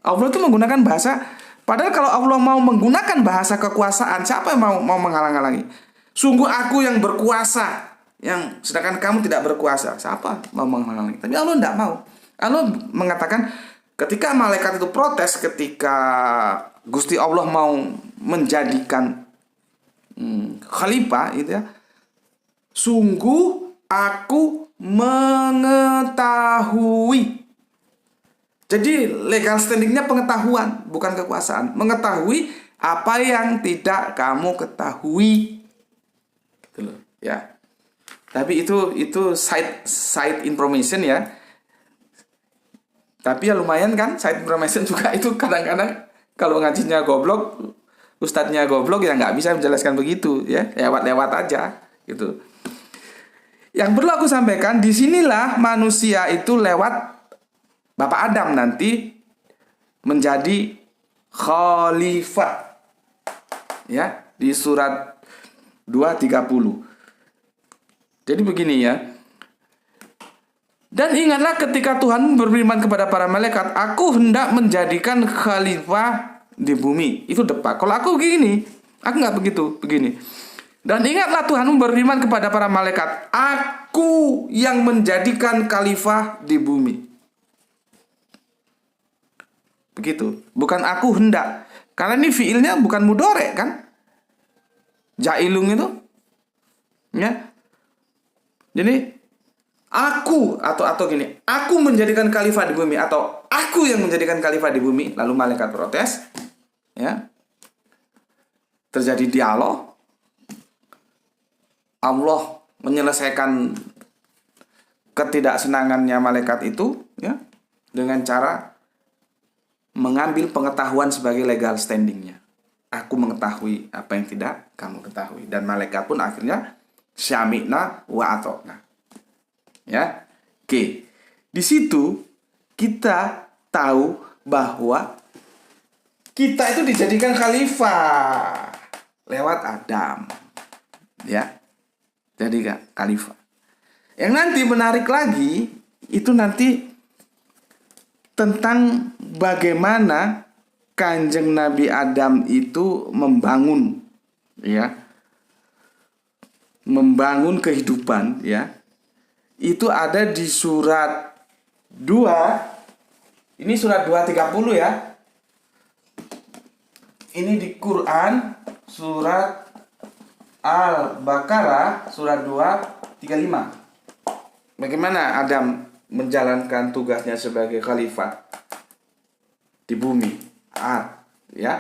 Allah itu menggunakan bahasa, padahal kalau Allah mau menggunakan bahasa kekuasaan, siapa yang mau menghalang-halangi? Sungguh aku yang berkuasa, yang sedangkan kamu tidak berkuasa, siapa mau menghalangi? Tapi Allah tidak mau. Allah mengatakan, ketika malaikat itu protes, ketika Gusti Allah mau menjadikan khalifah itu ya, sungguh aku mengetahui. Jadi legal standingnya pengetahuan, bukan kekuasaan. Mengetahui apa yang tidak kamu ketahui, gitu loh, ya. Tapi itu side information ya. Tapi ya lumayan kan, side information juga itu kadang-kadang kalau ngajinya goblok, ustadznya goblok, ya nggak bisa menjelaskan begitu ya, lewat-lewat aja gitu. Yang perlu aku sampaikan, disinilah manusia itu lewat Bapak Adam nanti menjadi khalifah, ya, di surat 2:30. Jadi begini ya. Dan ingatlah ketika Tuhan berfirman kepada para malaikat, aku hendak menjadikan khalifah di bumi. Itu depan. Kalau aku begini, aku nggak begini. Dan ingatlah Tuhan berfirman kepada para malaikat, aku yang menjadikan khalifah di bumi. Begitu. Bukan aku hendak. Karena ini fiilnya bukan mudhari kan? Jailung itu. Ya. Jadi aku atau gini, aku menjadikan khalifah di bumi, atau aku yang menjadikan khalifah di bumi. Lalu malaikat protes. Ya. Terjadi dialog. Allah menyelesaikan ketidaksenangannya malaikat itu ya dengan cara mengambil pengetahuan sebagai legal standingnya. Aku mengetahui apa yang tidak kamu ketahui. Dan malaikat pun akhirnya syami'na wa atokna. Ya. Oke. Di situ kita tahu bahwa kita itu dijadikan khalifah lewat Adam. Ya. Jadi khalifah. Yang nanti menarik lagi itu nanti tentang bagaimana Kanjeng Nabi Adam itu membangun, ya, membangun kehidupan, ya. Itu ada di surat 2. Ini surat 2:30 ya. Ini di Quran surat Al-Baqarah surat 2:35. Bagaimana Adam menjalankan tugasnya sebagai khalifah di bumi, ya,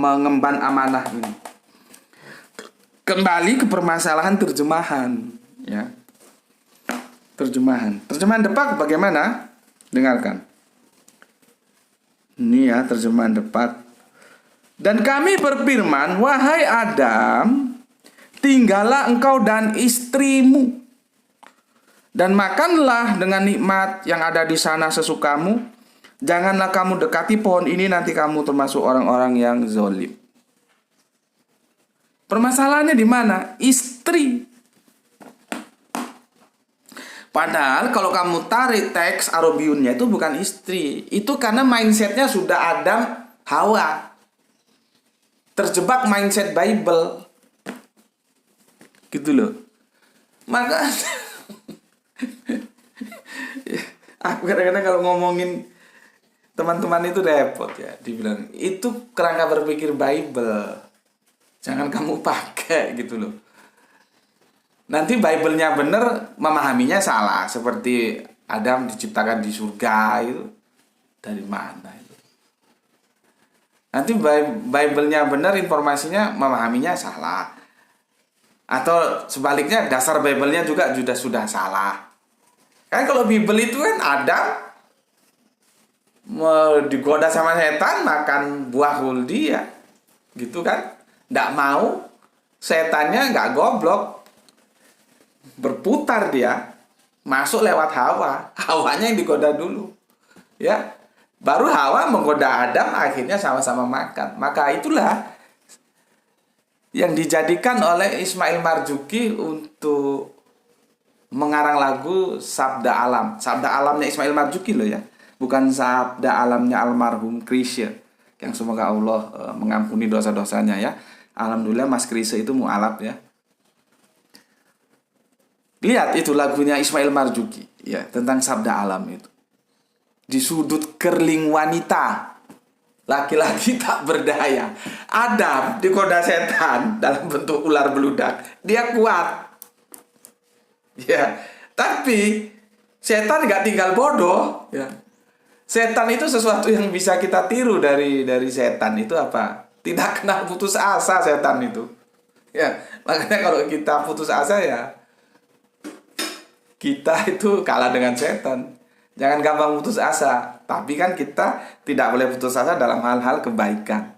mengemban amanah ini. Kembali ke permasalahan terjemahan, ya. Terjemahan depak bagaimana? Dengarkan. Ini ya terjemahan depak. Dan kami berfirman, wahai Adam, tinggallah engkau dan istrimu, dan makanlah dengan nikmat yang ada di sana sesukamu. Janganlah kamu dekati pohon ini, nanti kamu termasuk orang-orang yang zalim. Permasalahannya di mana? Istri. Padahal kalau kamu tarik teks Arabiunnya itu bukan istri. Itu karena mindsetnya sudah Adam, Hawa. Terjebak mindset Bible. Gitu loh. Maka aku kadang-kadang kalau ngomongin teman-teman itu repot ya. Dibilang itu kerangka berpikir Bible. Jangan kamu pakai gitu loh. Nanti Bible-nya bener, memahaminya salah. Seperti Adam diciptakan di surga itu. Dari mana itu? Nanti Bible-nya bener, informasinya memahaminya salah. Atau sebaliknya dasar Bible-nya juga sudah salah. Kan kalau Bible itu kan Adam digoda sama setan makan buah huldi ya. Gitu kan? Nggak mau, setannya nggak goblok. Berputar dia, masuk lewat Hawa. Hawanya yang digoda dulu. Ya. Baru Hawa menggoda Adam, akhirnya sama-sama makan. Maka itulah yang dijadikan oleh Ismail Marzuki untuk mengarang lagu Sabda Alam. Sabda Alamnya Ismail Marzuki loh ya. Bukan Sabda Alamnya almarhum Krisya. Yang semoga Allah mengampuni dosa-dosanya ya. Alhamdulillah Mas Krisya itu mu'alaf ya. Lihat itu lagunya Ismail Marzuki ya, tentang Sabda Alam itu. Di sudut kerling wanita, laki-laki tak berdaya. Adam digoda setan dalam bentuk ular beludak. Dia kuat. Ya, tapi setan nggak tinggal bodoh. Ya. Setan itu sesuatu yang bisa kita tiru dari setan itu apa? Tidak kenal putus asa setan itu. Ya, makanya kalau kita putus asa ya kita itu kalah dengan setan. Jangan gampang putus asa. Tapi kan kita tidak boleh putus asa dalam hal-hal kebaikan.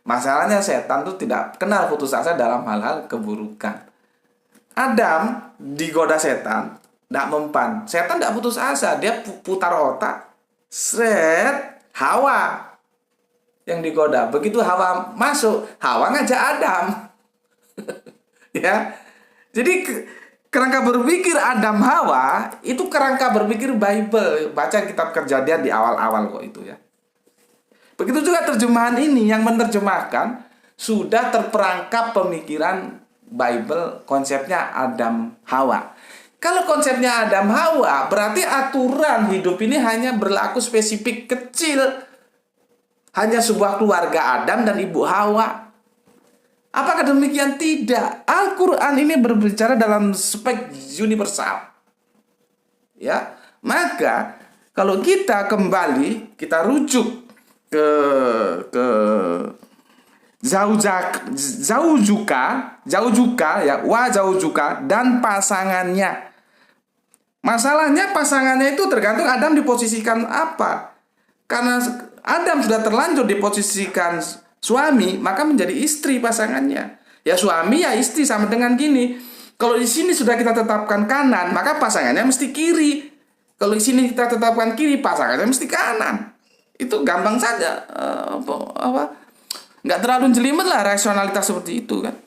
Masalahnya setan tuh tidak kenal putus asa dalam hal-hal keburukan. Adam digoda setan, tidak mempan. Setan tidak putus asa, dia putar otak. Sret, Hawa yang digoda. Begitu Hawa masuk, Hawa ngajak Adam. Ya. Jadi kerangka berpikir Adam Hawa itu kerangka berpikir Bible. Baca kitab Kejadian di awal-awal kok itu ya. Begitu juga terjemahan ini yang menerjemahkan sudah terperangkap pemikiran Bible, konsepnya Adam Hawa. Kalau konsepnya Adam Hawa berarti aturan hidup ini hanya berlaku spesifik kecil. Hanya sebuah keluarga Adam dan Ibu Hawa. Apakah demikian? Tidak. Al-Quran ini berbicara dalam spek universal. Ya, maka kalau kita kembali, kita rujuk ke zaujuka ya, wa zaujuka dan pasangannya. Masalahnya pasangannya itu tergantung Adam diposisikan apa. Karena Adam sudah terlanjur diposisikan suami, maka menjadi istri pasangannya. Ya suami ya istri sama dengan gini. Kalau di sini sudah kita tetapkan kanan, maka pasangannya mesti kiri. Kalau di sini kita tetapkan kiri, pasangannya mesti kanan. Itu gampang saja, nggak terlalu jelimet lah rasionalitas seperti itu kan.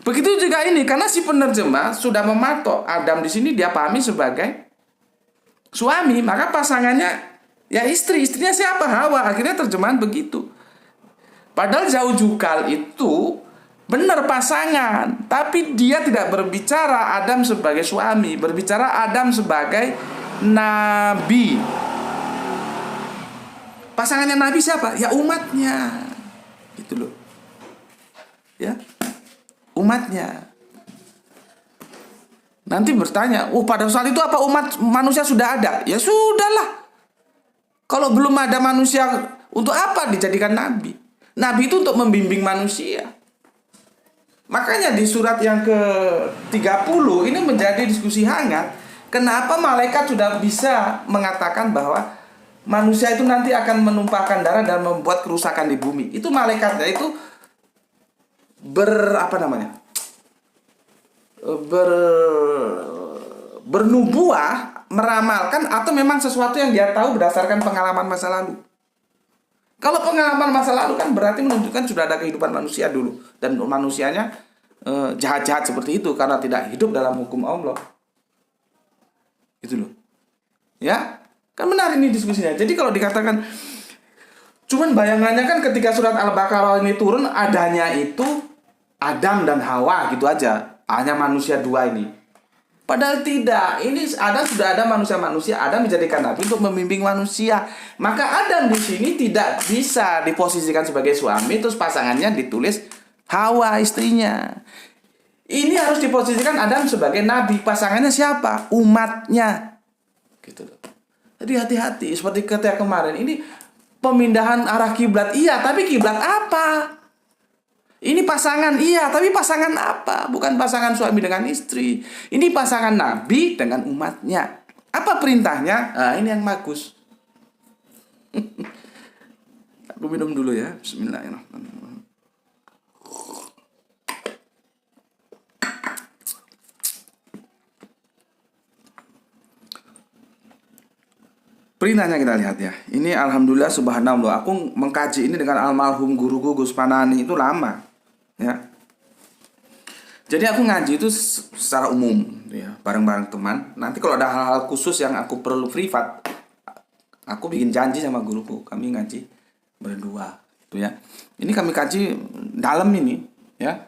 Begitu juga ini, karena si penerjemah sudah mematok Adam di sini dia pahami sebagai suami, maka pasangannya ya istri. Istrinya siapa? Hawa. Akhirnya terjemahan begitu. Padahal jauh jukal itu benar pasangan, tapi dia tidak berbicara Adam sebagai suami, berbicara Adam sebagai nabi. Pasangannya nabi siapa? Ya umatnya. Gitu loh. Ya. Umatnya. Nanti bertanya, pada saat itu apa umat manusia sudah ada? Ya sudahlah. Kalau belum ada manusia, untuk apa dijadikan nabi? Nabi itu untuk membimbing manusia. Makanya di surat yang ke-30 ini menjadi diskusi hangat. Kenapa malaikat sudah bisa mengatakan bahwa manusia itu nanti akan menumpahkan darah dan membuat kerusakan di bumi. Itu malaikatnya itu bernubuah, meramalkan, atau memang sesuatu yang dia tahu berdasarkan pengalaman masa lalu. Kalau pengalaman masa lalu kan berarti menunjukkan sudah ada kehidupan manusia dulu, dan manusianya jahat-jahat seperti itu karena tidak hidup dalam hukum Allah. Gitu loh. Ya. Kan benar ini diskusinya. Jadi kalau dikatakan, cuman bayangannya kan ketika surat Al-Baqarah ini turun, adanya itu Adam dan Hawa gitu aja. Hanya manusia dua ini. Padahal tidak. Ini Adam sudah ada manusia-manusia. Adam dijadikan nabi untuk membimbing manusia. Maka Adam di sini tidak bisa diposisikan sebagai suami, terus pasangannya ditulis Hawa istrinya. Ini harus diposisikan Adam sebagai nabi. Pasangannya siapa? Umatnya. Gitu loh. Jadi hati-hati, seperti ketika kemarin ini pemindahan arah kiblat, iya, tapi kiblat apa? Ini pasangan, iya, tapi pasangan apa? Bukan pasangan suami dengan istri. Ini pasangan nabi dengan umatnya. Apa perintahnya? Nah, ini yang bagus. Aku minum dulu ya. Bismillahirrahmanirrahim. Perintahnya kita lihat ya. Ini alhamdulillah subhanallah. Aku mengkaji ini dengan almarhum guruku Gus Panani itu lama. Ya. Jadi aku ngaji itu secara umum ya, bareng-bareng teman. Nanti kalau ada hal-hal khusus yang aku perlu privat, aku bikin janji sama guruku. Kami ngaji berdua gitu ya. Ini kami kaji dalam ini ya.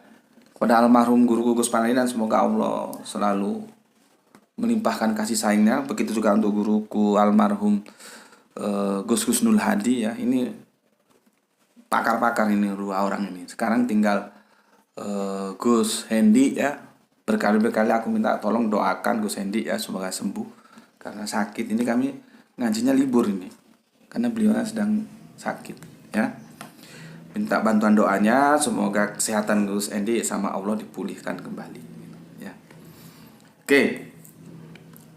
Kepada almarhum guruku Gus Panani, dan semoga Allah selalu melimpahkan kasih sayangnya. Begitu juga untuk guruku almarhum Gus Husnul Hadi ya. Ini pakar-pakar ini dua orang ini. Sekarang tinggal Gus Hendi ya. Berkali-kali aku minta tolong doakan Gus Hendi ya, semoga sembuh karena sakit. Ini kami ngajinya libur ini karena beliau sedang sakit ya. Minta bantuan doanya, semoga kesehatan Gus Hendi sama Allah dipulihkan kembali ya. Oke.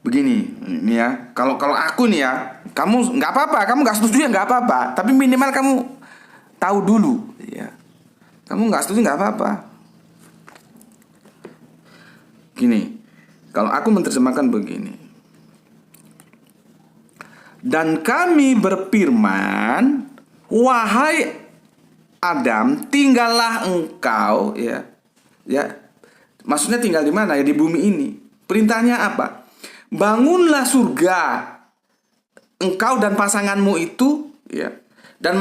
Begini, ini ya. Kalau aku nih ya, kamu nggak apa-apa, kamu nggak setuju ya nggak apa-apa. Tapi minimal kamu tahu dulu, ya. Kamu nggak setuju nggak apa-apa. Gini, kalau aku menerjemahkan begini. Dan kami berfirman, wahai Adam, tinggallah engkau, ya. Maksudnya tinggal di mana ya, di bumi ini. Perintahnya apa? Bangunlah surga engkau dan pasanganmu itu ya, dan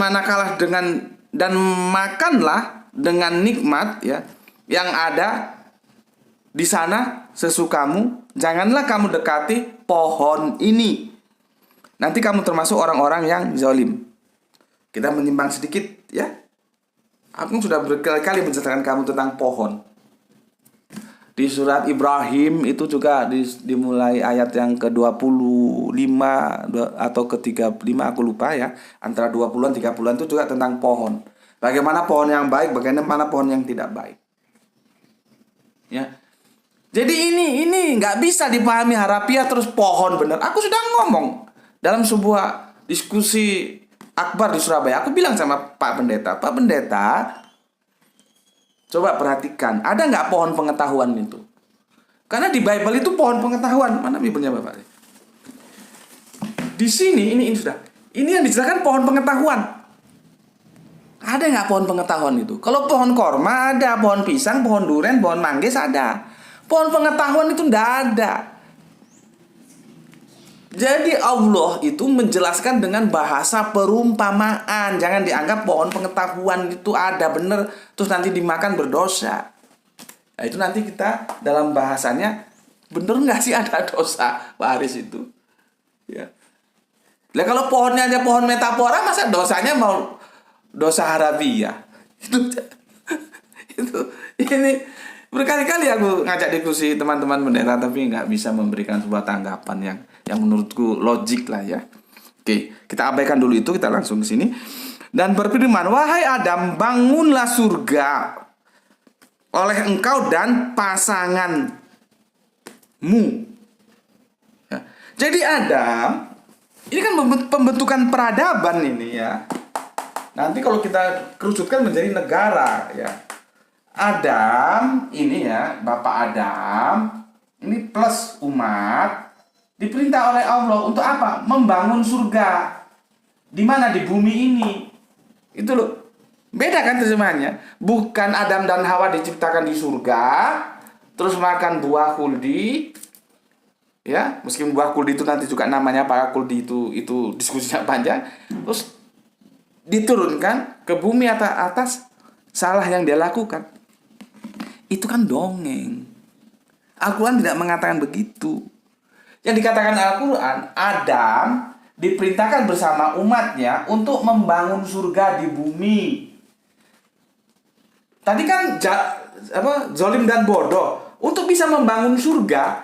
makanlah dengan nikmat ya yang ada di sana sesukamu. Janganlah kamu dekati pohon ini, nanti kamu termasuk orang-orang yang zalim. Kita menyimpang sedikit ya. Aku sudah berkali-kali menceritakan kamu tentang pohon. Di surat Ibrahim itu juga dimulai ayat yang ke-25 atau ke-35, aku lupa ya. Antara 20-an 30-an itu juga tentang pohon. Bagaimana pohon yang baik, bagaimana pohon yang tidak baik. Ya. Jadi ini nggak bisa dipahami harafiah terus pohon benar. Aku sudah ngomong dalam sebuah diskusi akbar di Surabaya. Aku bilang sama Pak Pendeta, Pak Pendeta, coba perhatikan, ada nggak pohon pengetahuan itu? Karena di Bible itu pohon pengetahuan. Mana Bible-nya Bapak? Di sini ini sudah. Ini yang dijelaskan pohon pengetahuan. Ada nggak pohon pengetahuan itu? Kalau pohon korma ada, pohon pisang, pohon durian, pohon manggis ada. Pohon pengetahuan itu nggak ada. Jadi Allah itu menjelaskan dengan bahasa perumpamaan. Jangan dianggap pohon pengetahuan itu ada bener, terus nanti dimakan berdosa. Nah, itu nanti kita dalam bahasanya, bener nggak sih ada dosa, Pak Aris itu? Ya. Nah, kalau pohonnya aja pohon metafora, masa dosanya mau dosa harafiah? Itu ini berkali-kali aku ngajak diskusi teman-teman pendeta, tapi nggak bisa memberikan sebuah tanggapan yang menurutku logik lah ya. Oke, kita abaikan dulu itu, kita langsung ke sini. Dan berfirman, wahai Adam, bangunlah surga oleh engkau dan pasanganmu. Ya. Jadi Adam, ini kan pembentukan peradaban ini ya. Nanti kalau kita kerucutkan menjadi negara ya. Adam ini ya, Bapak Adam ini plus umat diperintah oleh Allah untuk apa? Membangun surga. Di mana? Di bumi ini. Itu loh. Beda kan terjemahannya? Bukan Adam dan Hawa diciptakan di surga, terus makan buah kuldi. Ya, meskipun buah kuldi itu nanti juga namanya apa kuldi itu diskusinya panjang. Terus diturunkan ke bumi atas salah yang dia lakukan. Itu kan dongeng. Al-Quran tidak mengatakan begitu. Yang dikatakan Al-Quran, Adam diperintahkan bersama umatnya untuk membangun surga di bumi. Tadi kan zolim dan bodoh. Untuk bisa membangun surga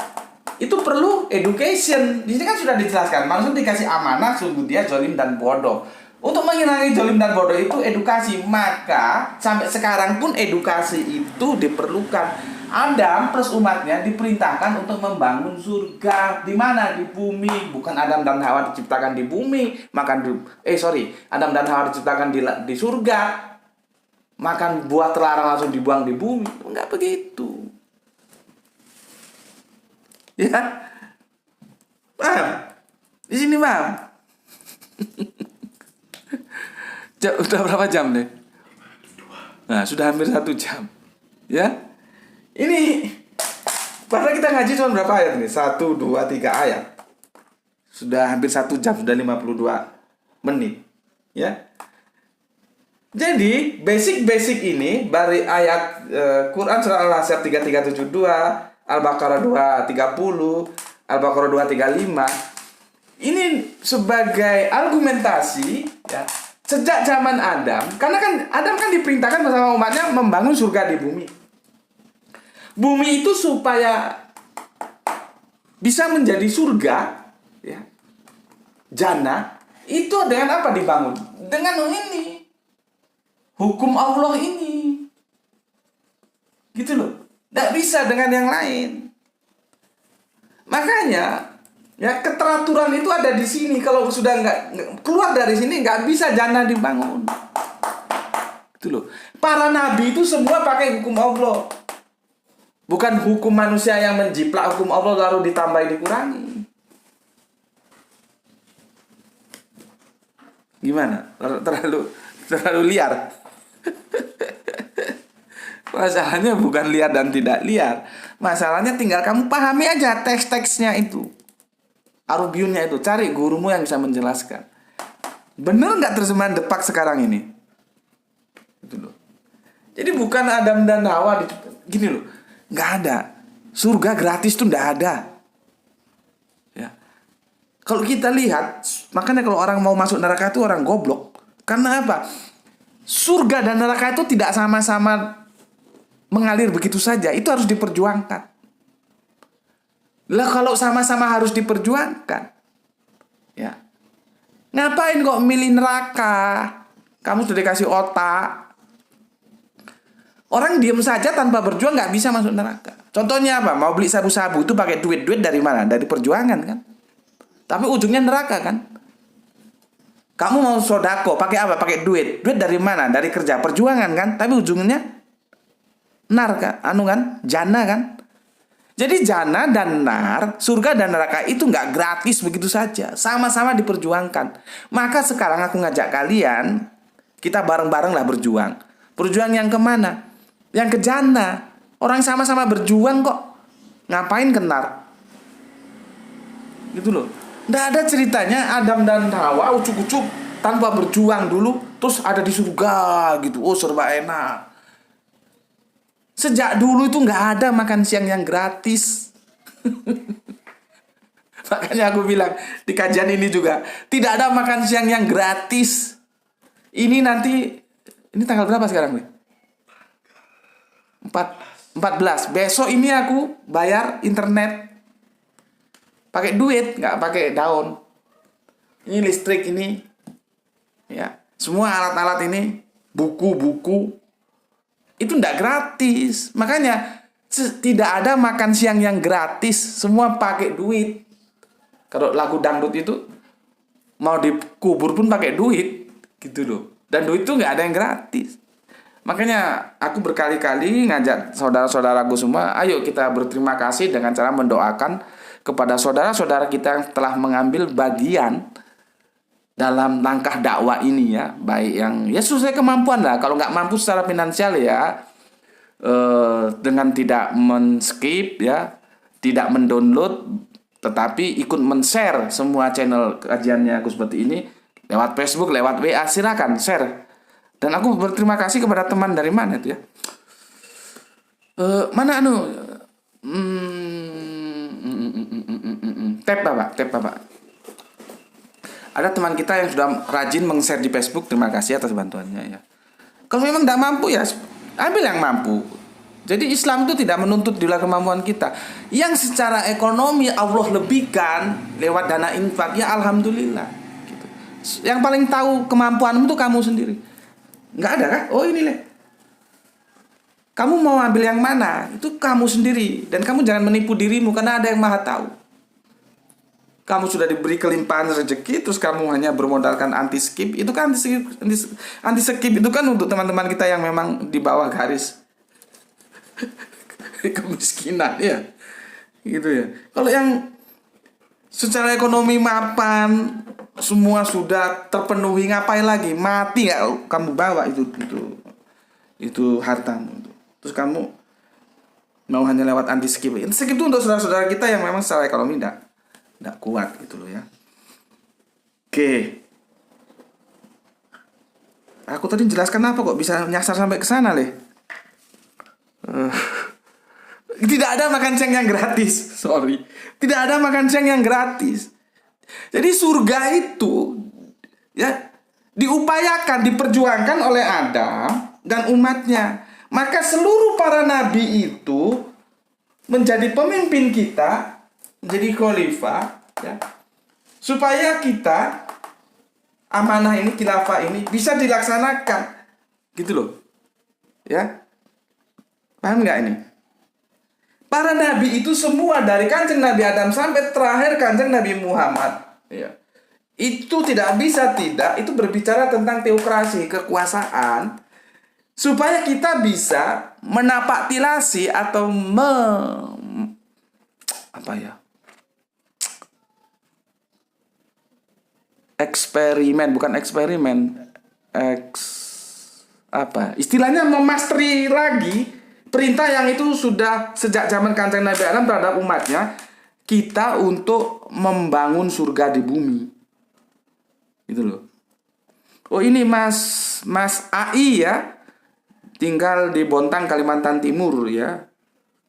itu perlu education. Di sini kan sudah dijelaskan, manusia dikasih amanah, sungguh dia zolim dan bodoh. Untuk menghilangkan zolim dan bodoh itu edukasi. Maka sampai sekarang pun edukasi itu diperlukan. Adam plus umatnya diperintahkan untuk membangun surga. Di mana? Di bumi. Bukan Adam dan Hawa diciptakan di bumi, Adam dan Hawa diciptakan di surga, makan buah terlarang langsung dibuang di bumi. Enggak begitu. Ya. Paham? Di sini paham? Udah berapa jam deh? Nah, sudah hampir 1 jam. Ya. Ini padahal kita ngaji cuma berapa ayat nih? 1, 2, 3 ayat. Sudah hampir 1 jam, sudah 52 menit. Ya. Jadi, basic ini dari ayat Quran surah Al-Ahzab 3372, Al-Baqarah 230, Al-Baqarah 235. Ini sebagai argumentasi ya. Sejak zaman Adam, karena kan Adam kan diperintahkan bersama umatnya membangun surga di bumi. Bumi itu supaya bisa menjadi surga, ya, jannah, itu dengan apa dibangun? Dengan ini, hukum Allah ini, gitu loh. Tidak bisa dengan yang lain. Makanya ya, keteraturan itu ada di sini. Kalau sudah nggak keluar dari sini, nggak bisa jannah dibangun. Itu loh. Para nabi itu semua pakai hukum Allah. Bukan hukum manusia yang menjiplak hukum Allah lalu ditambah dikurangi. Gimana? Terlalu liar. Masalahnya bukan liar dan tidak liar. Masalahnya tinggal kamu pahami aja teks-teksnya itu. Arubiunnya itu, cari gurumu yang bisa menjelaskan. Bener nggak terjemahan Depak sekarang ini? Itu loh. Jadi bukan Adam dan Hawa gini loh, nggak ada. Surga gratis tuh nggak ada. Ya. Kalau kita lihat, makanya kalau orang mau masuk neraka itu orang goblok. Karena apa? Surga dan neraka itu tidak sama-sama mengalir begitu saja. Itu harus diperjuangkan. Lah kalau sama-sama harus diperjuangkan, ya, ngapain kok milih neraka? Kamu sudah dikasih otak. Orang diem saja tanpa berjuang nggak bisa masuk neraka. Contohnya apa? Mau beli sabu-sabu itu pakai duit dari mana? Dari perjuangan kan? Tapi ujungnya neraka kan? Kamu mau sodako pakai apa? Pakai duit. Duit dari mana? Dari kerja perjuangan kan? Tapi ujungnya neraka, jannah kan? Jadi jana dan nar, surga dan neraka itu nggak gratis begitu saja. Sama-sama diperjuangkan. Maka sekarang aku ngajak kalian, kita bareng-bareng lah berjuang. Berjuang yang kemana? Yang ke jana. Orang sama-sama berjuang kok. Ngapain ke nar? Gitu loh. Nggak ada ceritanya Adam dan Hawa ucuk-ucuk tanpa berjuang dulu, terus ada di surga gitu. Oh, serba enak. Sejak dulu itu nggak ada makan siang yang gratis. Makanya aku bilang di kajian ini juga tidak ada makan siang yang gratis. Ini nanti, ini tanggal berapa sekarang nih? 14. Besok ini aku bayar internet pakai duit, nggak pakai daun. Ini listrik ini, ya semua alat-alat ini, buku-buku. Itu enggak gratis. Makanya tidak ada makan siang yang gratis. Semua pakai duit. Kalau lagu dangdut itu mau dikubur pun pakai duit. Gitu loh. Dan duit itu enggak ada yang gratis. Makanya aku berkali-kali ngajak saudara-saudaraku semua, ayo kita berterima kasih dengan cara mendoakan kepada saudara-saudara kita yang telah mengambil bagian dalam langkah dakwah ini ya, baik yang ya sesuai kemampuan lah. Kalau nggak mampu secara finansial ya, dengan tidak men-skip ya, tidak mendownload, tetapi ikut men-share semua channel kajiannya aku seperti ini lewat Facebook, lewat WA, silakan share. Dan aku berterima kasih kepada teman dari mana itu ya, mana tap bapak. Ada teman kita yang sudah rajin meng-share di Facebook. Terima kasih atas bantuannya ya. Kalau memang tidak mampu ya ambil yang mampu. Jadi Islam itu tidak menuntut di luar kemampuan kita. Yang secara ekonomi Allah lebihkan lewat dana infak, ya alhamdulillah gitu. Yang paling tahu kemampuanmu itu kamu sendiri. Nggak ada kan? Oh ini leh. Kamu mau ambil yang mana? Itu kamu sendiri. Dan kamu jangan menipu dirimu, karena ada yang maha tahu. Kamu sudah diberi kelimpahan rezeki, terus kamu hanya bermodalkan anti-skip. Itu kan anti-skip itu kan untuk teman-teman kita yang memang di bawah garis kemiskinan ya. Gitu ya. Kalau yang secara ekonomi mapan, semua sudah terpenuhi, ngapain lagi? Mati ya kamu bawa itu hartamu. Terus kamu mau hanya lewat anti-skip. Anti-skip itu untuk saudara-saudara kita yang memang secara ekonomi tidak kuat gitu loh ya. Oke. Aku tadi jelaskan apa kok bisa nyasar sampai ke sana, Le? Tidak ada makan siang yang gratis. Sorry. Tidak ada makan siang yang gratis. Jadi surga itu ya diupayakan, diperjuangkan oleh Adam dan umatnya. Maka seluruh para nabi itu menjadi pemimpin kita, menjadi khalifah ya, supaya kita amanah ini, khilafah ini bisa dilaksanakan gitu loh ya. Paham nggak ini? Para nabi itu semua dari kanjeng Nabi Adam sampai terakhir kanjeng Nabi Muhammad ya, itu tidak bisa tidak, itu berbicara tentang teokrasi, kekuasaan, supaya kita bisa menapaktilasi atau istilahnya memasteri lagi perintah yang itu sudah sejak zaman kanjeng Nabi Adam terhadap umatnya, kita untuk membangun surga di bumi gitu loh. Oh ini Mas AI ya, tinggal di Bontang, Kalimantan Timur ya.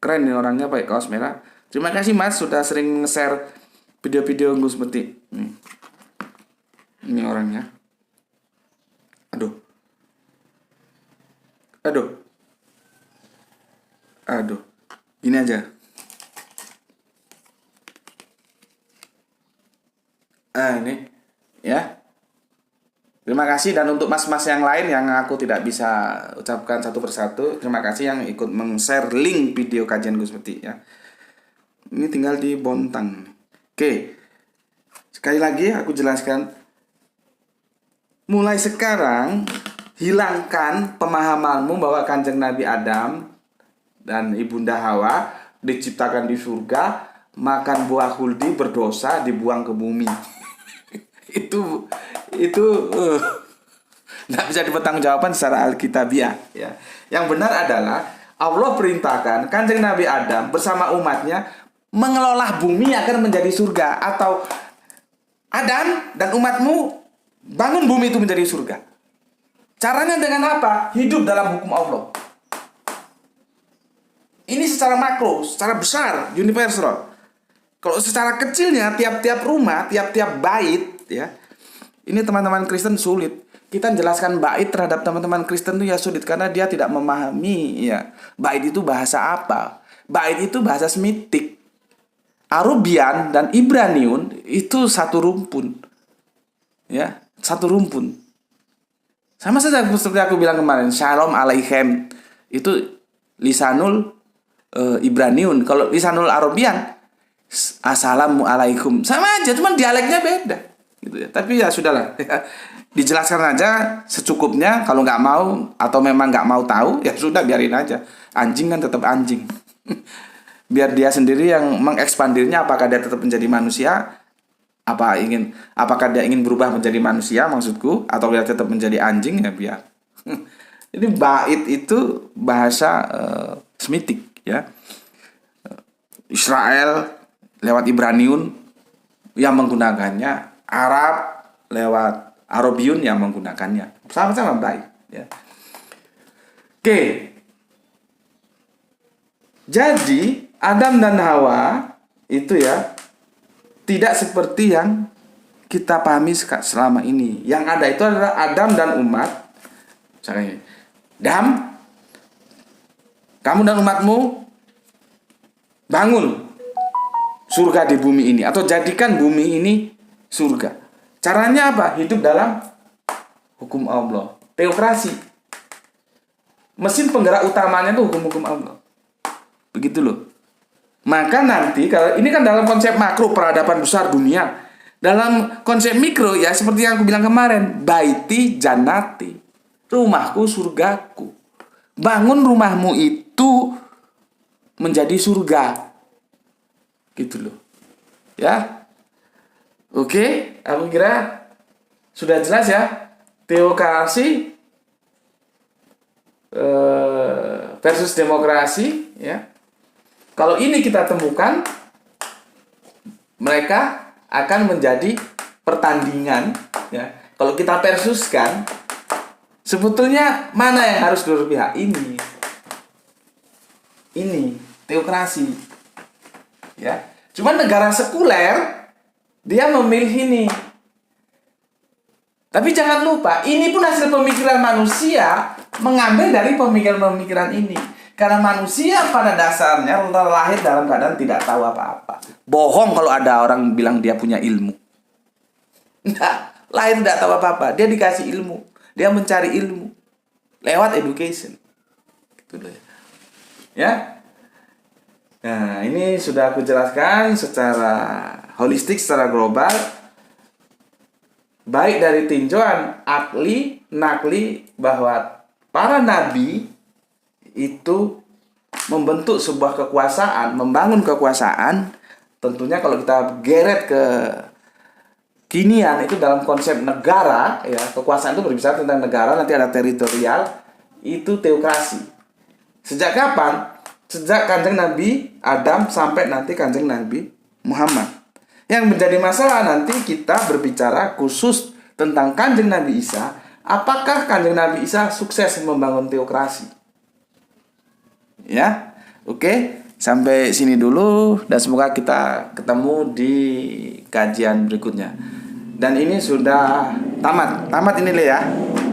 Keren nih orangnya, pakai kaos merah. Terima kasih Mas sudah sering share video-video gue seperti ini. Ini orangnya. Aduh. Gini aja. Ini ya. Terima kasih. Dan untuk mas-mas yang lain yang aku tidak bisa ucapkan satu persatu, terima kasih yang ikut meng-share link video kajian gue seperti ya. Ini tinggal di Bontang. Oke. Sekali lagi aku jelaskan. Mulai sekarang hilangkan pemahamanmu bahwa kanjeng Nabi Adam dan Ibunda Hawa diciptakan di surga, makan buah khuldi berdosa dibuang ke bumi. itu nggak bisa dipertanggungjawabkan secara alkitabiah ya. Yang benar adalah Allah perintahkan Kanjeng Nabi Adam bersama umatnya mengelola bumi akan menjadi surga, atau Adam dan umatmu bangun bumi itu menjadi surga. Caranya dengan apa? Hidup dalam hukum Allah. Ini secara makro, secara besar, universal. Kalau secara kecilnya, tiap-tiap rumah, tiap-tiap bait, ya. Ini teman-teman Kristen sulit. Kita jelaskan bait terhadap teman-teman Kristen itu ya sulit, karena dia tidak memahami, ya. Bait itu bahasa apa? Bait itu bahasa Semitik. Arabian dan Ibraniun itu satu rumpun. Ya, satu rumpun. Sama saja seperti aku bilang kemarin, Shalom Aleichem itu lisanul Ibraniun. Kalau lisanul Arabian, Assalamualaikum. Sama aja, cuman dialeknya beda. Gitu ya. Tapi ya sudahlah, dijelaskan aja secukupnya. Kalau nggak mau atau memang nggak mau tahu, ya sudah biarin aja. Anjing kan tetap anjing. Biar dia sendiri yang mengekspandirnya. Apakah dia tetap menjadi manusia? Apakah dia ingin berubah menjadi manusia, maksudku, atau dia tetap menjadi anjing, ya biar. Jadi bait itu bahasa Semitik, ya. Israel lewat Ibraniun yang menggunakannya, Arab lewat Arabiun yang menggunakannya. Sama-sama baik, ya. Oke. Jadi Adam dan Hawa itu ya tidak seperti yang kita pahami selama ini. Yang ada itu adalah Adam dan umat. Misalnya, Adam, kamu dan umatmu bangun surga di bumi ini, atau jadikan bumi ini surga. Caranya apa? Hidup dalam hukum Allah. Teokrasi. Mesin penggerak utamanya itu hukum-hukum Allah. Begitu loh. Maka nanti, kalau ini kan dalam konsep makro peradaban besar dunia. Dalam konsep mikro ya seperti yang aku bilang kemarin, baiti jannati, rumahku surgaku. Bangun rumahmu itu menjadi surga. Gitu loh. Ya. Oke, aku kira sudah jelas ya. Teokrasi versus demokrasi, ya. Kalau ini kita temukan, mereka akan menjadi pertandingan, ya. Kalau kita versuskan, sebetulnya mana yang harus berpihak? Ini teokrasi, ya. Cuman negara sekuler dia memilih ini. Tapi jangan lupa, ini pun hasil pemikiran manusia mengambil dari pemikiran-pemikiran ini. Karena manusia pada dasarnya lahir dalam keadaan tidak tahu apa-apa. Bohong kalau ada orang bilang dia punya ilmu. Nah, lahir tidak tahu apa-apa. Dia dikasih ilmu. Dia mencari ilmu lewat education. Gitu deh. Ya. Nah, ini sudah aku jelaskan secara holistik, secara global. Baik dari tinjauan akli, nakli, bahwa para nabi itu membentuk sebuah kekuasaan, membangun kekuasaan. Tentunya kalau kita geret ke kinian itu dalam konsep negara, ya, kekuasaan itu berbicara tentang negara, nanti ada teritorial, itu teokrasi. Sejak kapan? Sejak Kanjeng Nabi Adam sampai nanti Kanjeng Nabi Muhammad. Yang menjadi masalah nanti kita berbicara khusus tentang Kanjeng Nabi Isa. Apakah Kanjeng Nabi Isa sukses membangun teokrasi? Ya, oke, sampai sini dulu dan semoga kita ketemu di kajian berikutnya. Dan ini sudah tamat ini Le ya.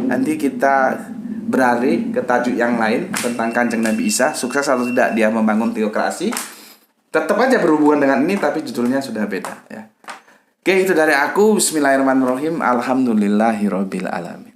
Nanti kita beralih ke tajuk yang lain tentang Kanjeng Nabi Isa, sukses atau tidak dia membangun teokrasi. Tetap aja berhubungan dengan ini tapi judulnya sudah beda ya. Oke, itu dari aku. Bismillahirrahmanirrahim. Alhamdulillahirabbil alamin.